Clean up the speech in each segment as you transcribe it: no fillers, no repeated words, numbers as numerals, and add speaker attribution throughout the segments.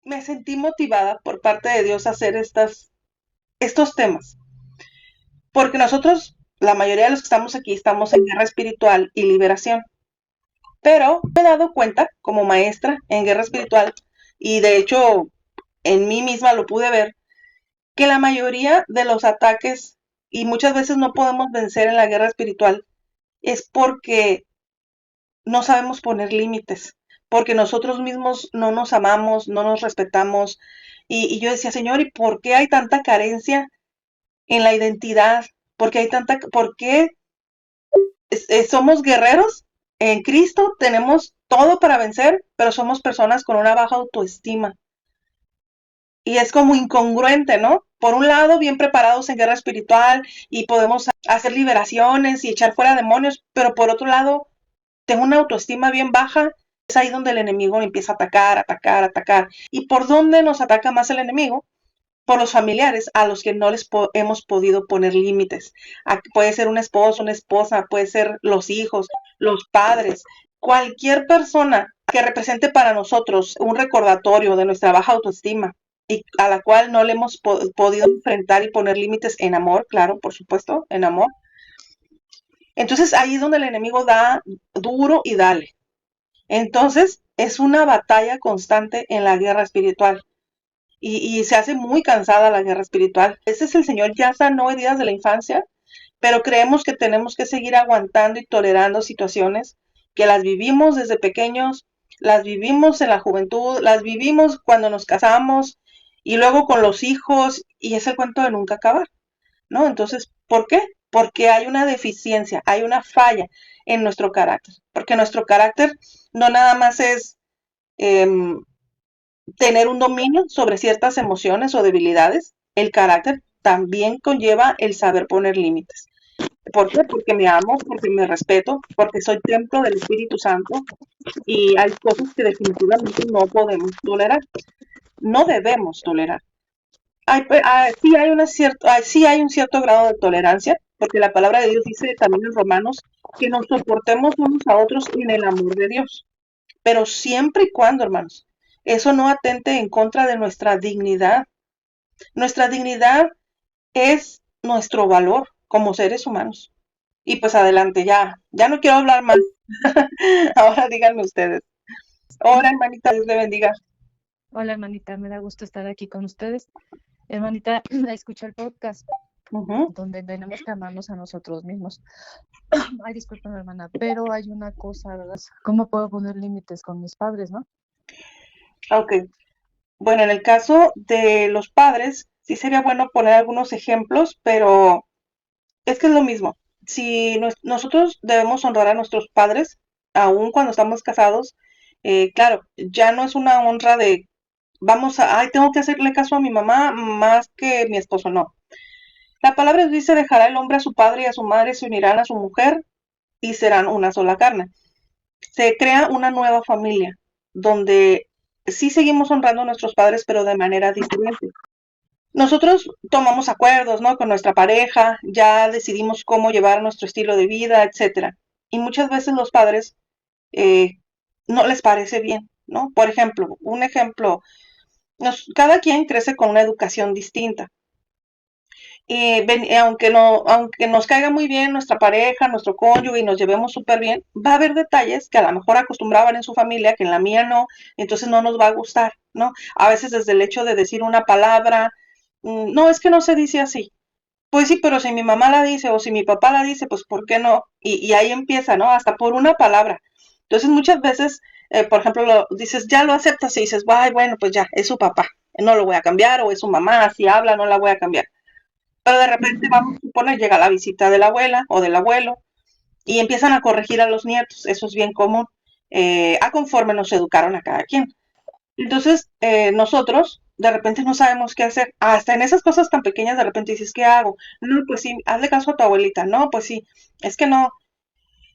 Speaker 1: me sentí motivada por parte de Dios a hacer estos temas, porque nosotros, la mayoría de los que estamos aquí, estamos en guerra espiritual y liberación, pero me he dado cuenta como maestra en guerra espiritual, y de hecho en mí misma lo pude ver, que la mayoría de los ataques, y muchas veces no podemos vencer en la guerra espiritual, es porque no sabemos poner límites, porque nosotros mismos no nos amamos, no nos respetamos. Y yo decía, Señor, ¿y por qué hay tanta carencia en la identidad? ¿Por qué somos guerreros en Cristo? Tenemos todo para vencer, pero somos personas con una baja autoestima. Y es como incongruente, ¿no? Por un lado, bien preparados en guerra espiritual y podemos hacer liberaciones y echar fuera demonios, pero por otro lado, tengo una autoestima bien baja. Es ahí donde el enemigo empieza a atacar, atacar, atacar. ¿Y por dónde nos ataca más el enemigo? Por los familiares a los que no les hemos podido poner límites. Puede ser un esposo, una esposa, puede ser los hijos, los padres, cualquier persona que represente para nosotros un recordatorio de nuestra baja autoestima y a la cual no le hemos podido enfrentar y poner límites en amor, claro, por supuesto, en amor. Entonces ahí es donde el enemigo da duro y dale. Entonces es una batalla constante en la guerra espiritual. Y se hace muy cansada la guerra espiritual. A veces el Señor ya sanó heridas de la infancia, pero creemos que tenemos que seguir aguantando y tolerando situaciones que las vivimos desde pequeños, las vivimos en la juventud, las vivimos cuando nos casamos y luego con los hijos, y es el cuento de nunca acabar, ¿no? Entonces, ¿por qué? Porque hay una deficiencia, hay una falla en nuestro carácter, porque nuestro carácter no nada más es eh, tener un dominio sobre ciertas emociones o debilidades. El carácter también conlleva el saber poner límites. ¿Por qué? Porque me amo, porque me respeto, porque soy templo del Espíritu Santo y hay cosas que definitivamente no podemos tolerar, no debemos tolerar. Sí hay un cierto grado de tolerancia, porque la palabra de Dios dice también en Romanos que nos soportemos unos a otros en el amor de Dios. Pero siempre y cuando, hermanos, eso no atente en contra de nuestra dignidad. Nuestra dignidad es nuestro valor como seres humanos. Y pues adelante, ya no quiero hablar más. Ahora díganme ustedes. Hola, hermanita, Dios le bendiga.
Speaker 2: Hola, hermanita, me da gusto estar aquí con ustedes. Hermanita, escuché el podcast
Speaker 1: Ujú.
Speaker 2: donde tenemos que amarnos a nosotros mismos. Ay, discúlpame, hermana, pero hay una cosa, ¿verdad? ¿Cómo puedo poner límites con mis padres, no?
Speaker 1: Ok. Bueno, en el caso de los padres, sí sería bueno poner algunos ejemplos, pero es que es lo mismo. Si nosotros debemos honrar a nuestros padres, aun cuando estamos casados, claro, ya no es una honra de ay, tengo que hacerle caso a mi mamá más que mi esposo, no. La palabra dice, dejará el hombre a su padre y a su madre, se unirán a su mujer y serán una sola carne. Se crea una nueva familia donde sí seguimos honrando a nuestros padres, pero de manera diferente. Nosotros tomamos acuerdos, ¿no? Con nuestra pareja, ya decidimos cómo llevar nuestro estilo de vida, etcétera. Y muchas veces los padres eh, no les parece bien, ¿no? Por ejemplo, un ejemplo, cada quien crece con una educación distinta. Y aunque nos caiga muy bien nuestra pareja, nuestro cónyuge y nos llevemos súper bien, va a haber detalles que a lo mejor acostumbraban en su familia, que en la mía no, entonces no nos va a gustar, ¿no? A veces desde el hecho de decir una palabra, no, es que no se dice así. Pues sí, pero si mi mamá la dice o si mi papá la dice, pues ¿por qué no? Y ahí empieza, ¿no? Hasta por una palabra. Entonces muchas veces, por ejemplo, dices, ya lo aceptas y dices, ay, bueno, pues ya, es su papá, no lo voy a cambiar, o es su mamá, si habla, no la voy a cambiar. Pero de repente, vamos a suponer, llega la visita de la abuela o del abuelo y empiezan a corregir a los nietos, eso es bien común, a conforme nos educaron a cada quien. Entonces, nosotros de repente no sabemos qué hacer. Hasta en esas cosas tan pequeñas, de repente dices, ¿qué hago? No, pues sí, hazle caso a tu abuelita. No, pues sí, es que no.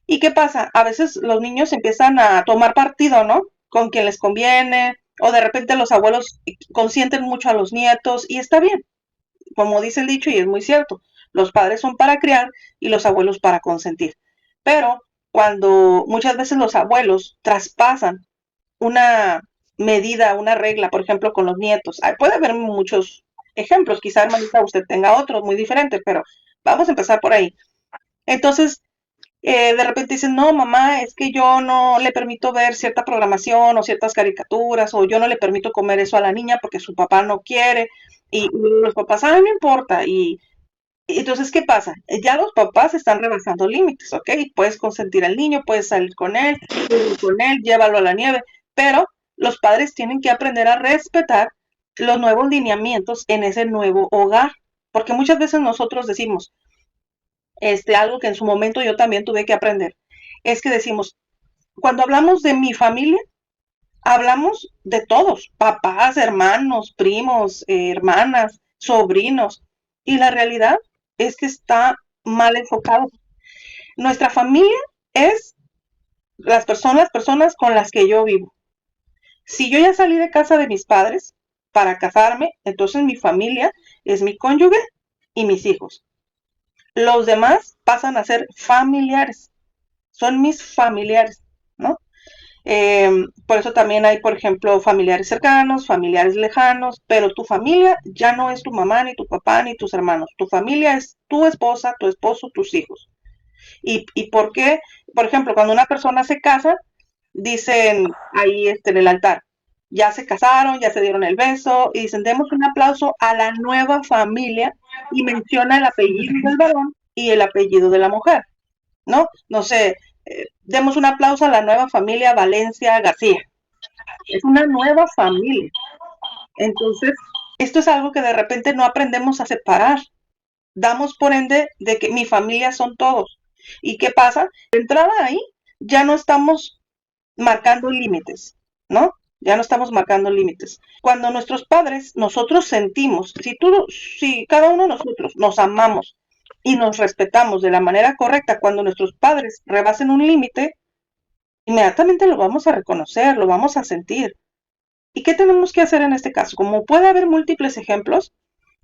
Speaker 1: ¿Y qué pasa? A veces los niños empiezan a tomar partido, ¿no? Con quien les conviene, o de repente los abuelos consienten mucho a los nietos, y está bien, como dice el dicho, y es muy cierto. Los padres son para criar y los abuelos para consentir. Pero cuando muchas veces los abuelos traspasan una medida, una regla, por ejemplo, con los nietos. Puede haber muchos ejemplos, quizá, hermanita, usted tenga otros muy diferentes, pero vamos a empezar por ahí. Entonces, de repente dicen, no, mamá, es que yo no le permito ver cierta programación o ciertas caricaturas, o yo no le permito comer eso a la niña porque su papá no quiere, y los papás, no importa, y entonces, ¿qué pasa? Ya los papás están rebasando límites, ¿ok? Puedes consentir al niño, puedes salir con él, llévalo a la nieve, pero los padres tienen que aprender a respetar los nuevos lineamientos en ese nuevo hogar, porque muchas veces nosotros decimos, algo que en su momento yo también tuve que aprender, es que decimos, cuando hablamos de mi familia, hablamos de todos, papás, hermanos, primos, hermanas, sobrinos, y la realidad es que está mal enfocado. Nuestra familia es las personas con las que yo vivo. Si yo ya salí de casa de mis padres para casarme, entonces mi familia es mi cónyuge y mis hijos. Los demás pasan a ser familiares, son mis familiares, ¿no? Por eso también hay, por ejemplo, familiares cercanos, familiares lejanos, pero tu familia ya no es tu mamá, ni tu papá, ni tus hermanos. Tu familia es tu esposa, tu esposo, tus hijos. ¿Y por qué? Por ejemplo, cuando una persona se casa, dicen ahí en el altar, ya se casaron, ya se dieron el beso, y dicen, demos un aplauso a la nueva familia, y menciona el apellido del varón y el apellido de la mujer, ¿no? No sé, demos un aplauso a la nueva familia Valencia García. Es una nueva familia. Entonces, esto es algo que de repente no aprendemos a separar. Damos por ende de que mi familia son todos. ¿Y qué pasa? De entrada ahí ya no estamos marcando límites, ¿no? Ya no estamos marcando límites. Cuando nuestros padres, nosotros sentimos, si cada uno de nosotros nos amamos y nos respetamos de la manera correcta, cuando nuestros padres rebasen un límite, inmediatamente lo vamos a reconocer, lo vamos a sentir. ¿Y qué tenemos que hacer en este caso? Como puede haber múltiples ejemplos,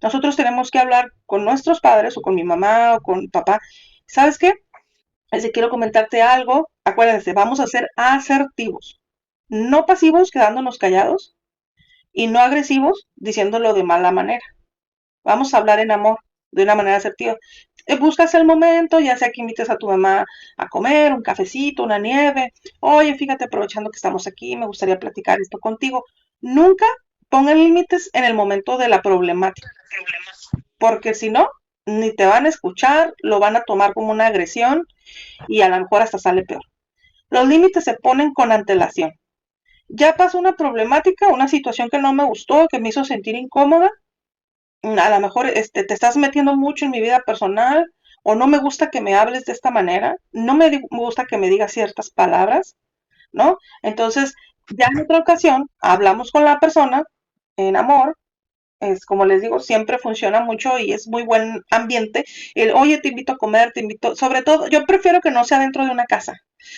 Speaker 1: nosotros tenemos que hablar con nuestros padres o con mi mamá o con papá. ¿Sabes qué? Si quiero comentarte algo, acuérdense, vamos a ser asertivos, no pasivos quedándonos callados y no agresivos diciéndolo de mala manera. Vamos a hablar en amor, de una manera asertiva. Buscas el momento, ya sea que invites a tu mamá a comer, un cafecito, una nieve. Oye, fíjate, aprovechando que estamos aquí, me gustaría platicar esto contigo. Nunca pongan límites en el momento de la problemática, porque si no, ni te van a escuchar, lo van a tomar como una agresión y a lo mejor hasta sale peor. Los límites se ponen con antelación. Ya pasó una problemática, una situación que no me gustó, que me hizo sentir incómoda, a lo mejor te estás metiendo mucho en mi vida personal o no me gusta que me hables de esta manera, no me gusta que me digas ciertas palabras, ¿no? Entonces, ya en otra ocasión hablamos con la persona en amor, es como les digo, siempre funciona mucho y es muy buen ambiente. Oye, te invito a comer, te invito, sobre todo, yo prefiero que no sea dentro de una casa,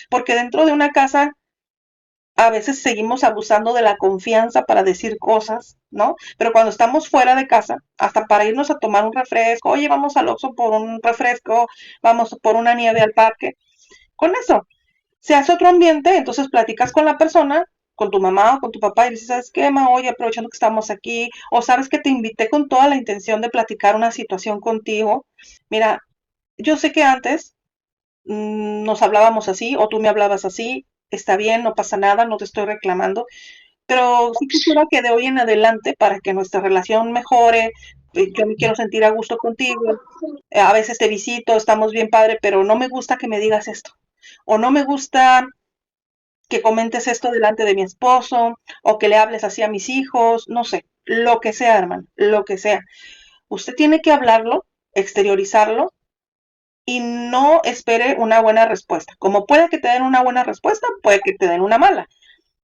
Speaker 1: porque dentro de una casa a veces seguimos abusando de la confianza para decir cosas, ¿no? Pero cuando estamos fuera de casa, hasta para irnos a tomar un refresco, oye, vamos al Oxxo por un refresco, vamos por una nieve al parque, con eso se hace otro ambiente, entonces platicas con la persona, con tu mamá o con tu papá y dices, ¿sabes qué, ma? Oye, aprovechando que estamos aquí, o sabes que te invité con toda la intención de platicar una situación contigo. Mira, yo sé que antes nos hablábamos así, o tú me hablabas así, está bien, no pasa nada, no te estoy reclamando, pero sí quisiera que de hoy en adelante, para que nuestra relación mejore, yo me quiero sentir a gusto contigo, a veces te visito, estamos bien padre, pero no me gusta que me digas esto, o no me gusta que comentes esto delante de mi esposo, o que le hables así a mis hijos, no sé, lo que sea, hermano, lo que sea. Usted tiene que hablarlo, exteriorizarlo, y no espere una buena respuesta. Como puede que te den una buena respuesta, puede que te den una mala,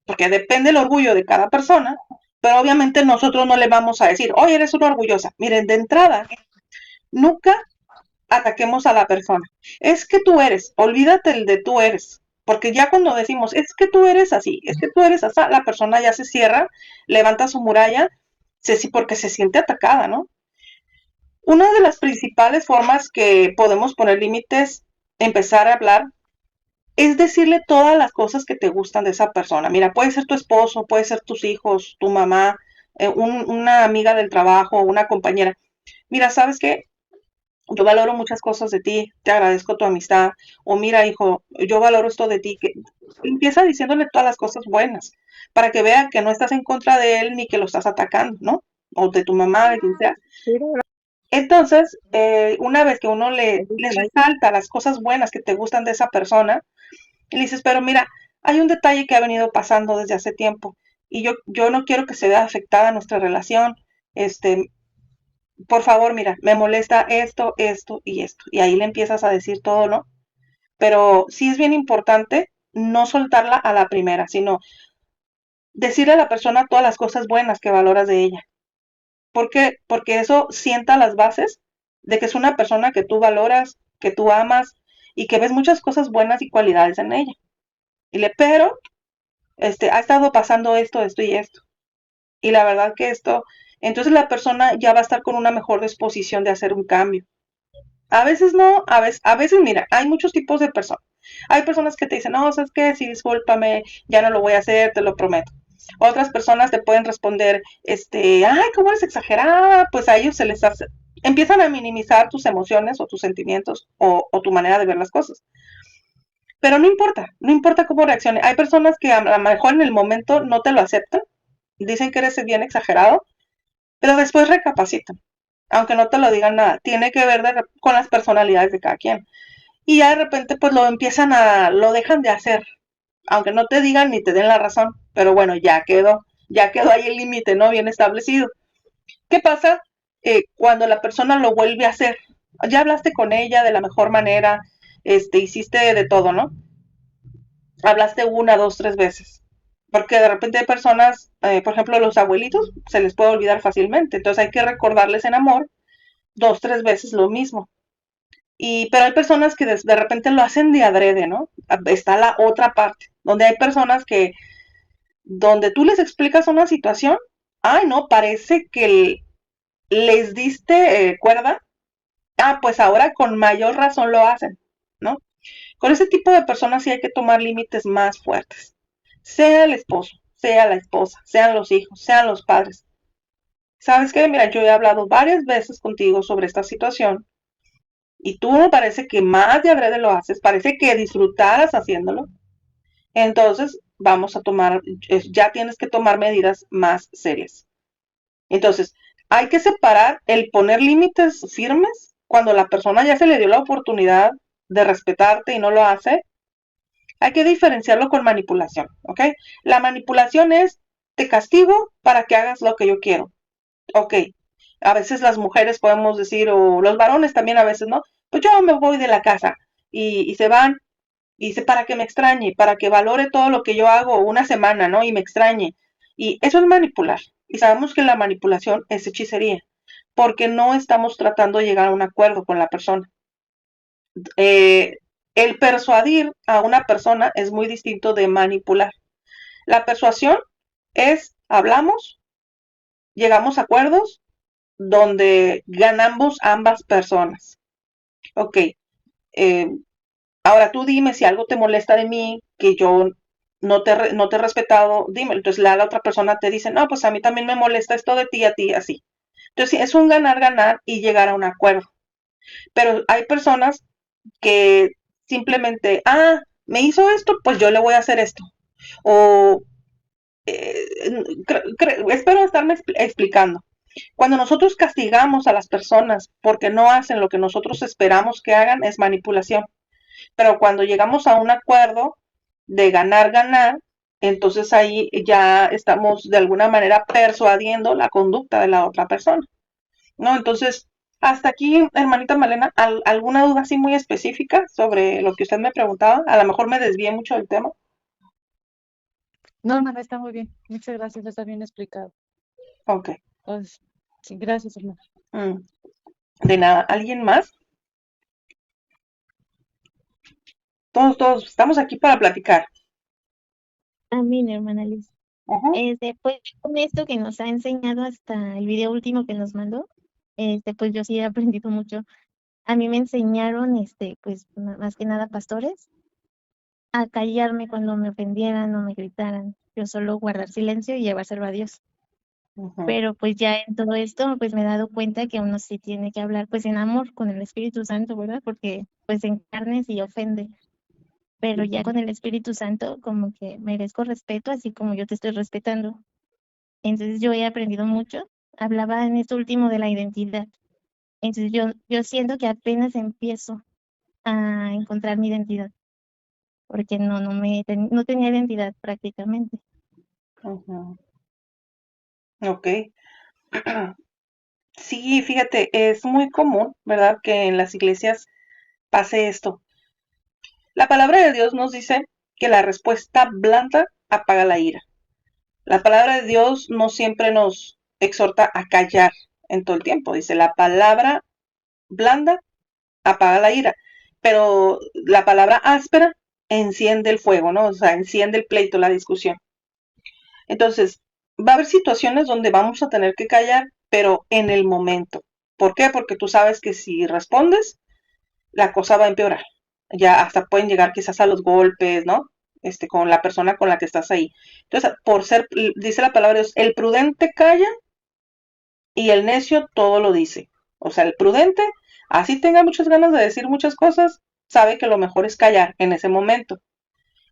Speaker 1: porque depende el orgullo de cada persona, pero obviamente nosotros no le vamos a decir, oye, eres una orgullosa. Miren, de entrada, nunca ataquemos a la persona. Es que tú eres, olvídate el de tú eres, porque ya cuando decimos, es que tú eres así, es que tú eres así, la persona ya se cierra, levanta su muralla, porque se siente atacada, ¿no? Una de las principales formas que podemos poner límites, empezar a hablar es decirle todas las cosas que te gustan de esa persona. Mira, puede ser tu esposo, puede ser tus hijos, tu mamá, una amiga del trabajo, una compañera. Mira, ¿sabes qué? Yo valoro muchas cosas de ti, te agradezco tu amistad, o mira, hijo, yo valoro esto de ti, que empieza diciéndole todas las cosas buenas, para que vea que no estás en contra de él ni que lo estás atacando, ¿no? O de tu mamá, de quien sea. Entonces, una vez que uno le resalta las cosas buenas que te gustan de esa persona, y le dices, pero mira, hay un detalle que ha venido pasando desde hace tiempo, y yo no quiero que se vea afectada nuestra relación, este, por favor, mira, me molesta esto, esto y esto. Y ahí le empiezas a decir todo, ¿no? Pero sí es bien importante no soltarla a la primera, sino decirle a la persona todas las cosas buenas que valoras de ella. ¿Por qué? Porque eso sienta las bases de que es una persona que tú valoras, que tú amas y que ves muchas cosas buenas y cualidades en ella. Pero ha estado pasando esto, esto y esto. Y la verdad que esto, entonces la persona ya va a estar con una mejor disposición de hacer un cambio. A veces no, a veces mira, hay muchos tipos de personas. Hay personas que te dicen, no, ¿sabes qué? Sí, discúlpame, ya no lo voy a hacer, te lo prometo. Otras personas te pueden responder, ay, ¿cómo eres exagerada? Pues a ellos se les hace, empiezan a minimizar tus emociones o tus sentimientos o tu manera de ver las cosas. Pero no importa, no importa cómo reaccione. Hay personas que a lo mejor en el momento no te lo aceptan, dicen que eres bien exagerado, pero después recapacitan, aunque no te lo digan nada. Tiene que ver con las personalidades de cada quien. Y ya de repente pues lo dejan de hacer, aunque no te digan ni te den la razón, pero bueno, ya quedó ahí el límite, ¿no? Bien establecido. ¿Qué pasa cuando la persona lo vuelve a hacer? Ya hablaste con ella de la mejor manera, hiciste de todo, ¿no? Hablaste una, dos, tres veces. Porque de repente hay personas, por ejemplo, los abuelitos, se les puede olvidar fácilmente. Entonces hay que recordarles en amor dos, tres veces lo mismo. Pero hay personas que de repente lo hacen de adrede, ¿no? Está la otra parte, donde hay personas que, donde tú les explicas una situación, ay, no, parece que les diste cuerda, pues ahora con mayor razón lo hacen, ¿no? Con ese tipo de personas sí hay que tomar límites más fuertes. Sea el esposo, sea la esposa, sean los hijos, sean los padres. ¿Sabes qué? Mira, yo he hablado varias veces contigo sobre esta situación y tú me parece que más de adrede lo haces, parece que disfrutaras haciéndolo. Entonces, vamos a tomar, ya tienes que tomar medidas más serias. Entonces, hay que separar el poner límites firmes cuando la persona ya se le dio la oportunidad de respetarte y no lo hace. Hay que diferenciarlo con manipulación, ¿ok? La manipulación es, te castigo para que hagas lo que yo quiero, ¿ok? A veces las mujeres podemos decir, o los varones también a veces, ¿no? Pues yo me voy de la casa y se van y dice para que me extrañe, para que valore todo lo que yo hago una semana, ¿no? Y me extrañe. Y eso es manipular. Y sabemos que la manipulación es hechicería, porque no estamos tratando de llegar a un acuerdo con la persona. Eh, el persuadir a una persona es muy distinto de manipular. La persuasión es, hablamos, llegamos a acuerdos donde ganamos ambas personas. Ok, eh, ahora tú dime si algo te molesta de mí, que yo no te he respetado, dime. Entonces la otra persona te dice, no, pues a mí también me molesta esto de ti, a ti, así. Entonces es un ganar-ganar y llegar a un acuerdo. Pero hay personas que simplemente, me hizo esto, pues yo le voy a hacer esto. O espero estarme explicando. Cuando nosotros castigamos a las personas porque no hacen lo que nosotros esperamos que hagan, es manipulación. Pero cuando llegamos a un acuerdo de ganar, ganar, entonces ahí ya estamos de alguna manera persuadiendo la conducta de la otra persona, ¿no? Entonces, hasta aquí, hermanita Malena, ¿alguna duda así muy específica sobre lo que usted me preguntaba? A lo mejor me desvié mucho del tema.
Speaker 2: No, hermana, está muy bien. Muchas gracias, está bien explicado.
Speaker 1: Ok.
Speaker 2: Pues, sí, gracias, hermana.
Speaker 1: De nada. ¿Alguien más? Todos, estamos aquí para platicar.
Speaker 3: Amén, hermana Liz.
Speaker 1: Ujú.
Speaker 3: Pues con esto que nos ha enseñado hasta el video último que nos mandó, pues yo sí he aprendido mucho. A mí me enseñaron, pues más que nada pastores, a callarme cuando me ofendieran o me gritaran. Yo solo guardar silencio y llevárselo a Dios.
Speaker 1: Ujú,
Speaker 3: Pero pues ya en todo esto, pues me he dado cuenta que uno sí tiene que hablar pues en amor con el Espíritu Santo, ¿verdad? Porque pues en carne sí ofende, pero ya
Speaker 1: ujú.
Speaker 3: con el Espíritu Santo como que merezco respeto, así como yo te estoy respetando. Entonces yo he aprendido mucho. Hablaba en esto último de la identidad. Entonces yo siento que apenas empiezo a encontrar mi identidad, porque no tenía identidad prácticamente.
Speaker 1: Ujú. Ok. Sí, fíjate, es muy común, ¿verdad? Que en las iglesias pase esto. La palabra de Dios nos dice que la respuesta blanda apaga la ira. La palabra de Dios no siempre nos exhorta a callar en todo el tiempo. Dice, la palabra blanda apaga la ira, pero la palabra áspera enciende el fuego, ¿no? O sea, enciende el pleito, la discusión. Entonces, va a haber situaciones donde vamos a tener que callar, pero en el momento. ¿Por qué? Porque tú sabes que si respondes, la cosa va a empeorar. Ya hasta pueden llegar quizás a los golpes, ¿no? Con la persona con la que estás ahí. Entonces, dice la palabra de Dios, el prudente calla y el necio todo lo dice. O sea, el prudente, así tenga muchas ganas de decir muchas cosas, sabe que lo mejor es callar en ese momento.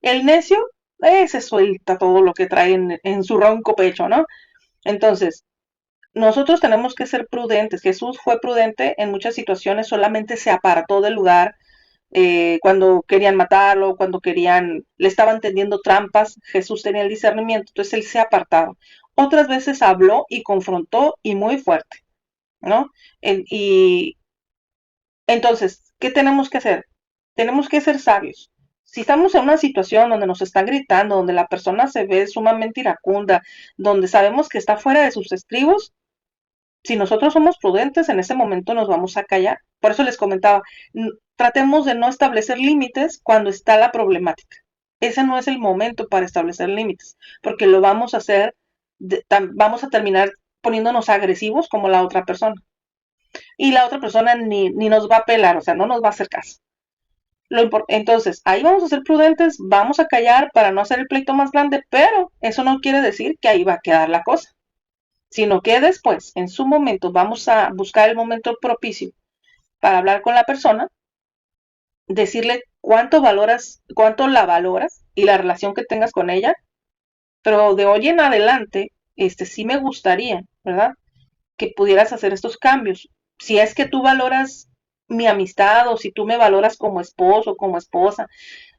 Speaker 1: El necio, se suelta todo lo que trae en su ronco pecho, ¿no? Entonces, nosotros tenemos que ser prudentes. Jesús fue prudente en muchas situaciones, solamente se apartó del lugar cuando querían matarlo, cuando le estaban tendiendo trampas. Jesús tenía el discernimiento, entonces él se apartaba. Otras veces habló y confrontó y muy fuerte, ¿no? Y entonces, ¿qué tenemos que hacer? Tenemos que ser sabios. Si estamos en una situación donde nos están gritando, donde la persona se ve sumamente iracunda, donde sabemos que está fuera de sus estribos, si nosotros somos prudentes, en ese momento nos vamos a callar. Por eso les comentaba, tratemos de no establecer límites cuando está la problemática. Ese no es el momento para establecer límites, porque lo vamos a hacer, vamos a terminar poniéndonos agresivos como la otra persona. Y la otra persona ni nos va a pelar, o sea, no nos va a hacer caso. Entonces, ahí vamos a ser prudentes, vamos a callar para no hacer el pleito más grande, pero eso no quiere decir que ahí va a quedar la cosa, sino que después, en su momento, vamos a buscar el momento propicio para hablar con la persona, decirle cuánto la valoras y la relación que tengas con ella, pero de hoy en adelante, sí me gustaría, ¿verdad? Que pudieras hacer estos cambios. Si es que tú valoras mi amistad o si tú me valoras como esposo o como esposa,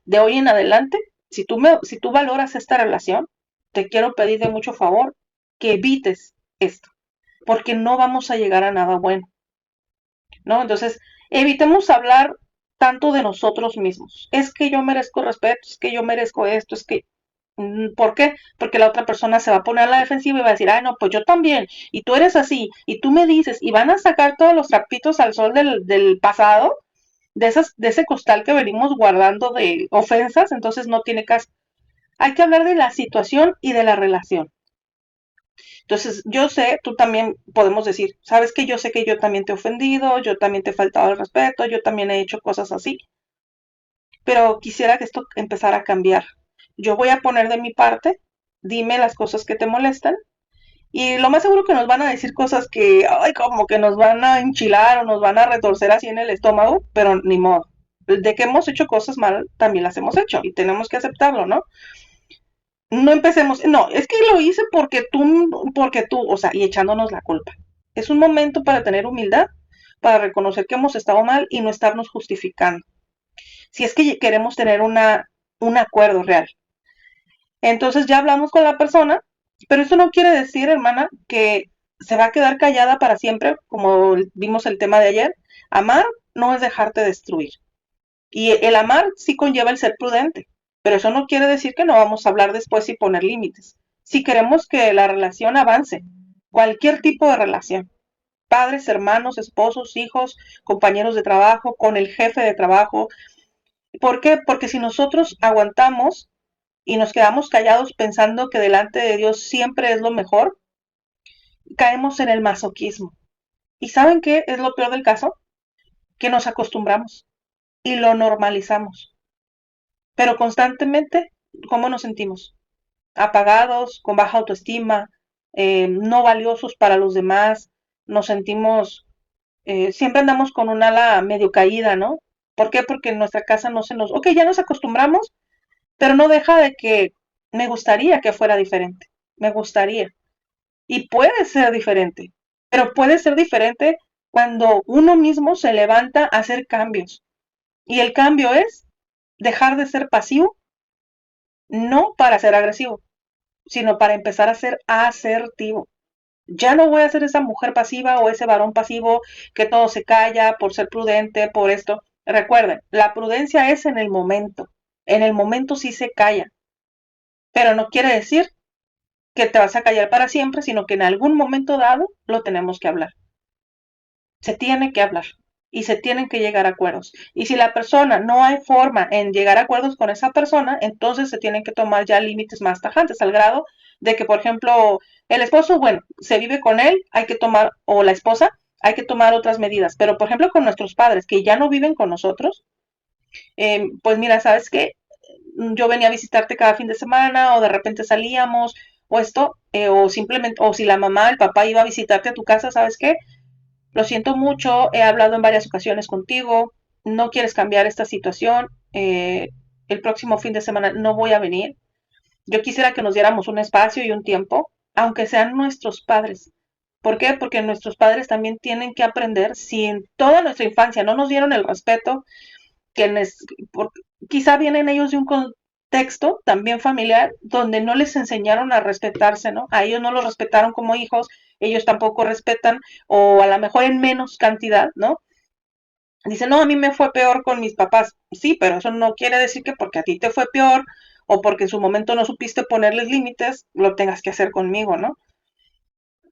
Speaker 1: de hoy en adelante, si tú valoras esta relación, te quiero pedir de mucho favor que evites esto, porque no vamos a llegar a nada bueno, ¿no? Entonces, evitemos hablar tanto de nosotros mismos. Es que yo merezco respeto, es que yo merezco esto, es que ¿por qué? Porque la otra persona se va a poner a la defensiva y va a decir, ay, no, pues yo también, y tú eres así, y tú me dices, y van a sacar todos los trapitos al sol del pasado, de ese costal que venimos guardando de ofensas, entonces no tiene caso. Hay que hablar de la situación y de la relación. Entonces, yo sé, tú también podemos decir, sabes que yo sé que yo también te he ofendido, yo también te he faltado el respeto, yo también he hecho cosas así, pero quisiera que esto empezara a cambiar. Yo voy a poner de mi parte, dime las cosas que te molestan y lo más seguro que nos van a decir cosas que, ay, como que nos van a enchilar o nos van a retorcer así en el estómago, pero ni modo. De que hemos hecho cosas mal, también las hemos hecho y tenemos que aceptarlo, ¿no? No empecemos, no, es que lo hice porque tú, o sea, y echándonos la culpa. Es un momento para tener humildad, para reconocer que hemos estado mal y no estarnos justificando. Si es que queremos tener un acuerdo real. Entonces ya hablamos con la persona, pero eso no quiere decir, hermana, que se va a quedar callada para siempre, como vimos el tema de ayer. Amar no es dejarte destruir. Y el amar sí conlleva el ser prudente, pero eso no quiere decir que no vamos a hablar después y poner límites. Si queremos que la relación avance, cualquier tipo de relación, padres, hermanos, esposos, hijos, compañeros de trabajo, con el jefe de trabajo. ¿Por qué? Porque si nosotros aguantamos y nos quedamos callados pensando que delante de Dios siempre es lo mejor, caemos en el masoquismo. ¿Y saben qué es lo peor del caso? Que nos acostumbramos y lo normalizamos. pero constantemente, ¿cómo nos sentimos? Apagados, con baja autoestima, no valiosos para los demás, nos sentimos, siempre andamos con un ala medio caída, ¿no? ¿Por qué? Porque en nuestra casa no se nos, ok, ya nos acostumbramos, pero no deja de que me gustaría que fuera diferente, me gustaría. Y puede ser diferente, pero puede ser diferente cuando uno mismo se levanta a hacer cambios. Y el cambio es dejar de ser pasivo, no para ser agresivo, sino para empezar a ser asertivo. Ya no voy a ser esa mujer pasiva o ese varón pasivo que todo se calla por ser prudente, por esto. Recuerden, la prudencia es en el momento. En el momento sí se calla, pero no quiere decir que te vas a callar para siempre, sino que en algún momento dado lo tenemos que hablar. Se tiene que hablar y se tienen que llegar a acuerdos. Y si la persona no hay forma en llegar a acuerdos con esa persona, entonces se tienen que tomar ya límites más tajantes, al grado de que, por ejemplo, el esposo, bueno, se vive con él, hay que tomar, o la esposa, hay que tomar otras medidas. Pero, por ejemplo, con nuestros padres que ya no viven con nosotros, pues mira, ¿sabes qué? Yo venía a visitarte cada fin de semana o de repente salíamos o esto, o simplemente, o si la mamá, el papá iba a visitarte a tu casa, ¿sabes qué? Lo siento mucho, he hablado en varias ocasiones contigo, no quieres cambiar esta situación, el próximo fin de semana no voy a venir. Yo quisiera que nos diéramos un espacio y un tiempo, aunque sean nuestros padres. ¿Por qué? Porque nuestros padres también tienen que aprender, si en toda nuestra infancia no nos dieron el respeto, que por, quizá vienen ellos de un contexto también familiar donde no les enseñaron a respetarse, ¿no? A ellos no los respetaron como hijos, ellos tampoco respetan, o a lo mejor en menos cantidad, ¿no? Dicen, no, a mí me fue peor con mis papás. Sí, pero eso no quiere decir que porque a ti te fue peor o porque en su momento no supiste ponerles límites, lo tengas que hacer conmigo, ¿no?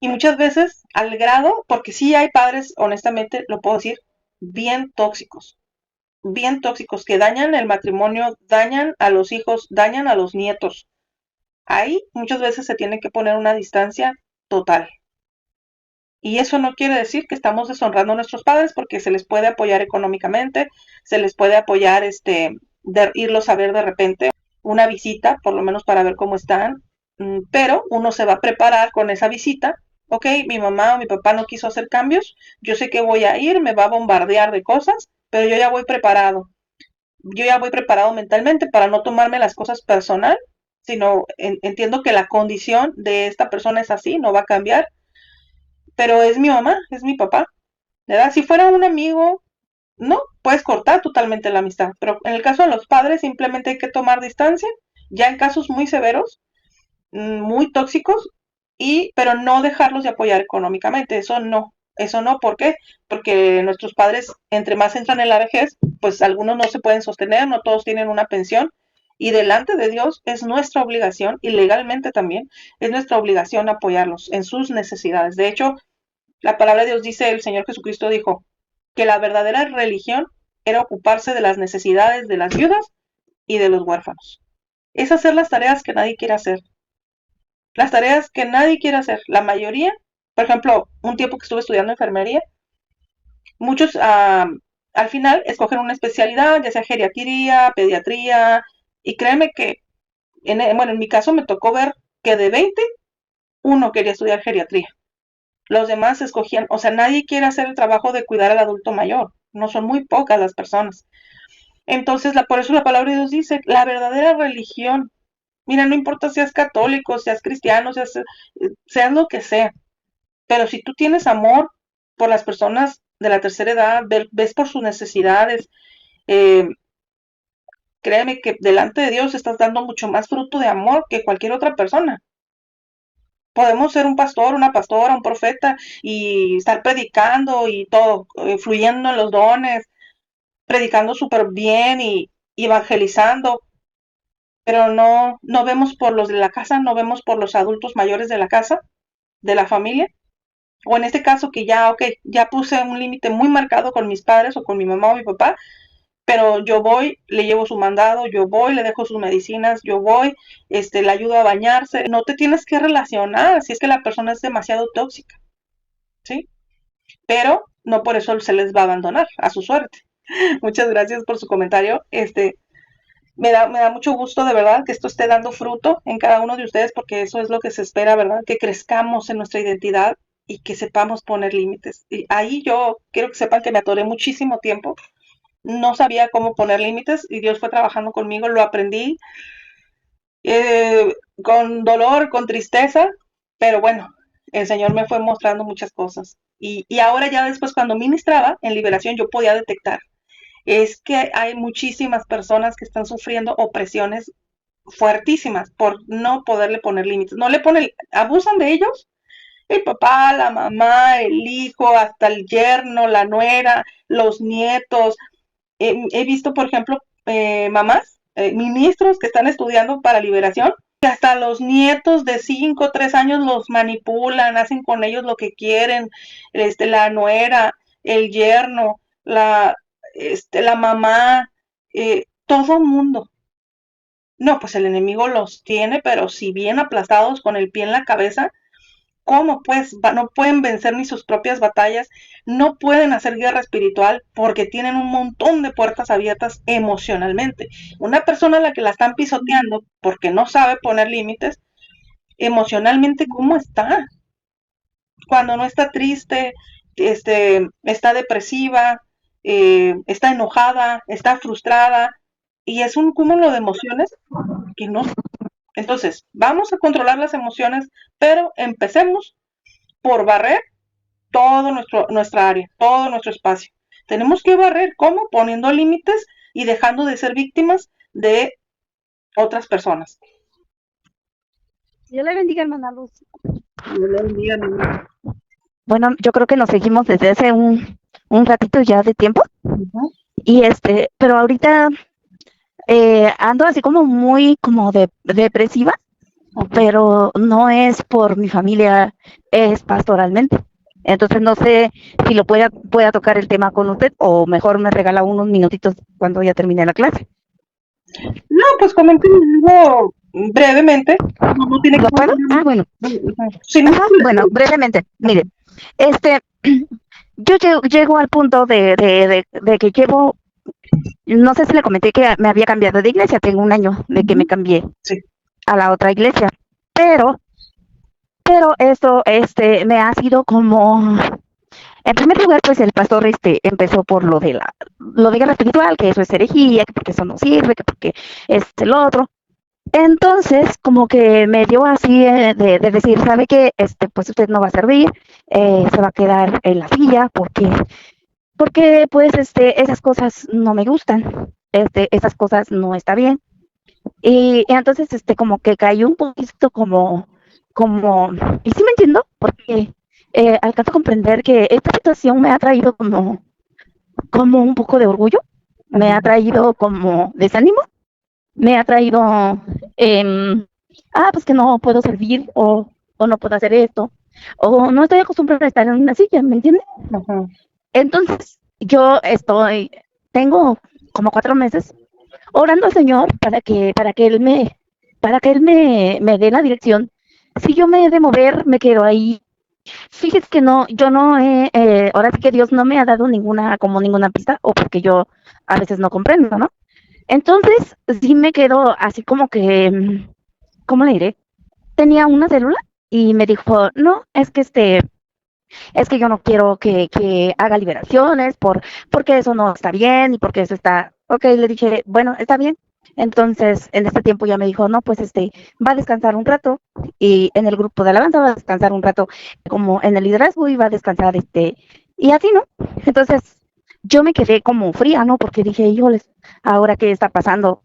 Speaker 1: Y muchas veces al grado, porque sí hay padres, honestamente, lo puedo decir, bien tóxicos, que dañan el matrimonio, dañan a los hijos, dañan a los nietos. Ahí muchas veces se tiene que poner una distancia total. Y eso no quiere decir que estamos deshonrando a nuestros padres porque se les puede apoyar económicamente, se les puede apoyar irlos a ver de repente, una visita, por lo menos para ver cómo están, pero uno se va a preparar con esa visita. Ok, mi mamá o mi papá no quiso hacer cambios, yo sé que voy a ir, me va a bombardear de cosas, pero yo ya voy preparado. Yo ya voy preparado mentalmente para no tomarme las cosas personal, sino entiendo que la condición de esta persona es así, no va a cambiar, pero es mi mamá, es mi papá, ¿verdad? Si fuera un amigo, no, puedes cortar totalmente la amistad, pero en el caso de los padres simplemente hay que tomar distancia, ya en casos muy severos, muy tóxicos, pero no dejarlos de apoyar económicamente, eso no, ¿por qué? Porque nuestros padres, entre más entran en la vejez, pues algunos no se pueden sostener, no todos tienen una pensión, y delante de Dios es nuestra obligación, y legalmente también, es nuestra obligación apoyarlos en sus necesidades. De hecho, la palabra de Dios dice, el Señor Jesucristo dijo, que la verdadera religión era ocuparse de las necesidades de las viudas y de los huérfanos. Es hacer las tareas que nadie quiere hacer. Las tareas que nadie quiere hacer. La mayoría, por ejemplo, un tiempo que estuve estudiando enfermería, muchos al final escogen una especialidad, ya sea geriatría, pediatría, y créeme que, bueno, en mi caso me tocó ver que de 20, uno quería estudiar geriatría. Los demás escogían, o sea, nadie quiere hacer el trabajo de cuidar al adulto mayor. No son muy pocas las personas. Entonces, por eso la palabra de Dios dice, la verdadera religión, mira, no importa si seas católico, seas cristiano, seas lo que sea, pero si tú tienes amor por las personas de la tercera edad, ves por sus necesidades, eh, créeme que delante de Dios estás dando mucho más fruto de amor que cualquier otra persona. Podemos ser un pastor, una pastora, un profeta y estar predicando y todo, fluyendo en los dones, predicando súper bien y evangelizando, pero no vemos por los de la casa, no vemos por los adultos mayores de la casa, de la familia, o en este caso que ya, ok, ya puse un límite muy marcado con mis padres o con mi mamá o mi papá, pero yo voy, le llevo su mandado, yo voy, le dejo sus medicinas, yo voy, le ayudo a bañarse, no te tienes que relacionar si es que la persona es demasiado tóxica, ¿sí? Pero no por eso se les va a abandonar a su suerte. Muchas gracias por su comentario, Me da mucho gusto de verdad que esto esté dando fruto en cada uno de ustedes, porque eso es lo que se espera, ¿verdad? Que crezcamos en nuestra identidad y que sepamos poner límites. Y ahí yo quiero que sepan que me atoré muchísimo tiempo, no sabía cómo poner límites y Dios fue trabajando conmigo, lo aprendí con dolor, con tristeza, pero bueno, el Señor me fue mostrando muchas cosas. Y ahora ya después cuando ministraba en liberación yo podía detectar, es que hay muchísimas personas que están sufriendo opresiones fuertísimas por no poderle poner límites. No le ponen, abusan de ellos, el papá, la mamá, el hijo, hasta el yerno, la nuera, los nietos. He visto, por ejemplo, mamás, ministros que están estudiando para liberación, que hasta los nietos de 5 o 3 años los manipulan, hacen con ellos lo que quieren, la nuera, el yerno, la mamá, todo mundo. No, pues el enemigo los tiene, pero si bien aplastados con el pie en la cabeza, ¿cómo pues no pueden vencer ni sus propias batallas? No pueden hacer guerra espiritual porque tienen un montón de puertas abiertas emocionalmente. Una persona a la que la están pisoteando porque no sabe poner límites, emocionalmente, ¿cómo está? Cuando no está triste, está depresiva, está enojada, está frustrada, y es un cúmulo de emociones que no. Entonces, vamos a controlar las emociones, pero empecemos por barrer todo nuestra área, todo nuestro espacio. Tenemos que barrer, ¿cómo? Poniendo límites y dejando de ser víctimas de otras personas.
Speaker 4: Dios le bendiga, hermana Luz.
Speaker 1: Dios le bendiga, mi vida.
Speaker 5: Bueno, yo creo que nos seguimos desde hace un ratito ya de tiempo. Y pero ahorita ando así como muy como depresiva, pero no es por mi familia, es pastoralmente. Entonces no sé si lo pueda tocar el tema con usted o mejor me regala unos minutitos cuando ya termine la clase.
Speaker 1: No, pues comenten algo brevemente. No tiene que
Speaker 5: ¿Lo puedo? Ah, bueno.
Speaker 1: Sí, no.
Speaker 5: Ajá, bueno, brevemente. Mire, yo llego al punto de que llevo, no sé si le comenté que me había cambiado de iglesia, tengo un año de que me cambié
Speaker 1: Sí.
Speaker 5: a la otra iglesia, pero eso me ha sido como, en primer lugar, pues el pastor empezó por lo de guerra espiritual, que eso es herejía, que porque eso no sirve, que porque es el otro. Entonces, como que me dio así de decir, ¿sabe qué? Pues usted no va a servir, se va a quedar en la silla, porque pues esas cosas no me gustan, esas cosas no está bien. Y entonces como que caí un poquito y sí me entiendo, porque alcanzo a comprender que esta situación me ha traído como un poco de orgullo, me ha traído como desánimo, me ha traído, pues que no puedo servir o no puedo hacer esto, o no estoy acostumbrada a estar en una silla, ¿me entiende?
Speaker 1: Ajá.
Speaker 5: Entonces, tengo como 4 meses orando al Señor para que Él me dé la dirección. Si yo me he de mover, me quedo ahí. Fíjese que no, yo no ahora sí que Dios no me ha dado ninguna pista, o porque yo a veces no comprendo, ¿no? Entonces, sí me quedo así como que, ¿cómo le diré? Tenía una célula y me dijo, no, es que yo no quiero que haga liberaciones porque eso no está bien y porque eso está, ok, le dije, bueno, está bien. Entonces, en este tiempo ya me dijo, no, pues va a descansar un rato y en el grupo de alabanza va a descansar un rato como en el liderazgo y va a descansar y así, ¿no? Entonces, yo me quedé como fría, ¿no? Porque dije, híjoles, ¿ahora qué está pasando?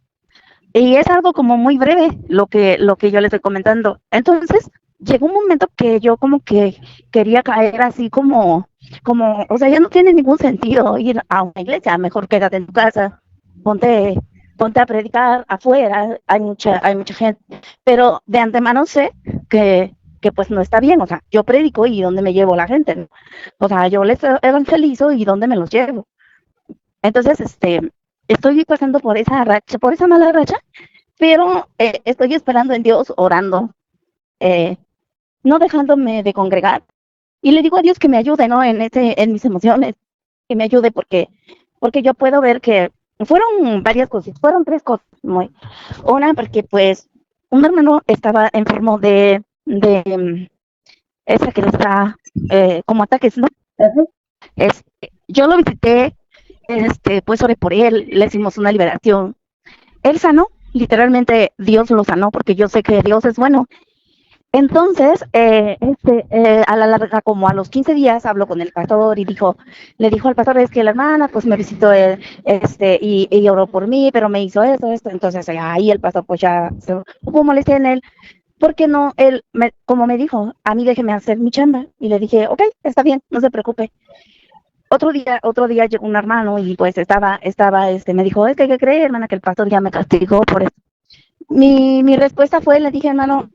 Speaker 5: Y es algo como muy breve lo que yo le estoy comentando. Entonces, llegó un momento que yo como que quería caer así o sea, ya no tiene ningún sentido ir a una iglesia, mejor quédate en tu casa, ponte, ponte a predicar afuera, hay mucha gente, pero de antemano sé que pues no está bien, o sea, yo predico y dónde me llevo la gente, ¿no? O sea, yo les evangelizo y dónde me los llevo. Entonces, estoy pasando por esa racha, por esa mala racha, pero estoy esperando en Dios, orando, eh, no dejándome de congregar. Y le digo a Dios que me ayude, ¿no? En mis emociones, que me ayude porque yo puedo ver que fueron varias cosas, fueron tres cosas. Una, porque pues un hermano estaba enfermo de esa que le está como ataques, ¿no?
Speaker 1: Ujú.
Speaker 5: Yo lo visité, pues oré por él, le hicimos una liberación. Él sanó, literalmente Dios lo sanó, porque yo sé que Dios es bueno. Entonces, a la larga, como a los 15 días, habló con el pastor y le dijo al pastor, es que la hermana, pues me visitó, y oró por mí, pero me hizo esto. Entonces, ahí el pastor, pues ya hubo molestia en él, porque no, como me dijo, a mí déjeme hacer mi chamba. Y le dije, ok, está bien, no se preocupe. Otro día llegó un hermano y pues me dijo, es que, ¿qué cree, hermana? Que el pastor ya me castigó por eso. Mi respuesta fue, le dije, hermano,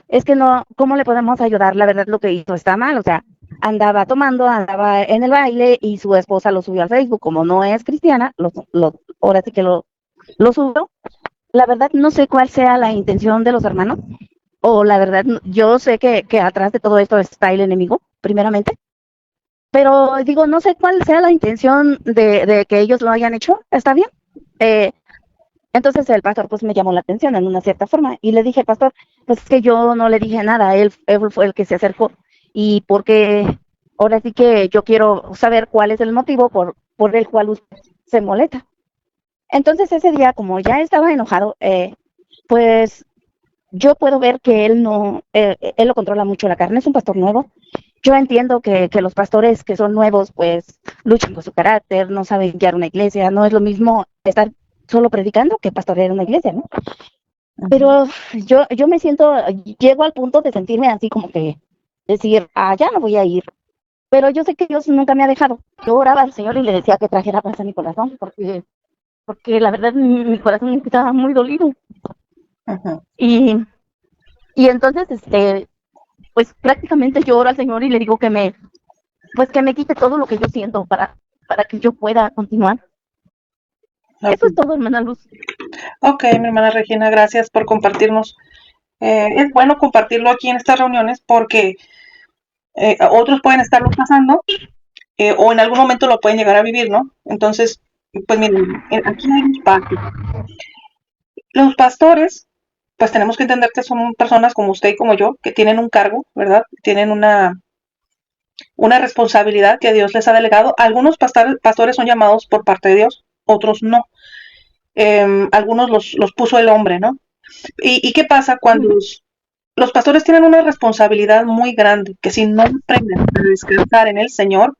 Speaker 5: es que no, ¿cómo le podemos ayudar? La verdad lo que hizo está mal, o sea, andaba tomando, andaba en el baile y su esposa lo subió al Facebook, como no es cristiana, ahora sí que lo subió. La verdad no sé cuál sea la intención de los hermanos, o la verdad, yo sé que atrás de todo esto está el enemigo, primeramente, pero digo, no sé cuál sea la intención de que ellos lo hayan hecho, está bien. Eh, entonces el pastor pues me llamó la atención en una cierta forma y le dije, pastor, pues es que yo no le dije nada, él fue el que se acercó y porque ahora sí que yo quiero saber cuál es el motivo por el cual usted se molesta. Entonces ese día, como ya estaba enojado, pues yo puedo ver que él lo controla mucho la carne, es un pastor nuevo. Yo entiendo que los pastores que son nuevos, pues luchan con su carácter, no saben guiar una iglesia, no es lo mismo estar solo predicando que pastorear una iglesia, ¿no? Pero yo me siento, llego al punto de sentirme así como que decir, ya no voy a ir. Pero yo sé que Dios nunca me ha dejado. Yo oraba al Señor y le decía que trajera paz a mi corazón, porque la verdad mi corazón estaba muy dolido.
Speaker 1: Ujú.
Speaker 5: Y, y entonces, pues prácticamente yo oro al Señor y le digo pues que me quite todo lo que yo siento para que yo pueda continuar. Eso es
Speaker 1: Ok,
Speaker 5: todo, hermana Luz.
Speaker 1: ok, mi hermana Regina, gracias por compartirnos. Es bueno compartirlo aquí en estas reuniones porque otros pueden estarlo pasando o en algún momento lo pueden llegar a vivir, ¿no? Entonces, pues miren, aquí hay un espacio. Los pastores, pues tenemos que entender que son personas como usted y como yo, que tienen un cargo, ¿verdad? Tienen una responsabilidad que Dios les ha delegado. Algunos pastores son llamados por parte de Dios, otros no. Algunos los puso el hombre, ¿no? ¿Y qué pasa cuando los pastores tienen una responsabilidad muy grande? Que si no aprenden a descansar en el Señor,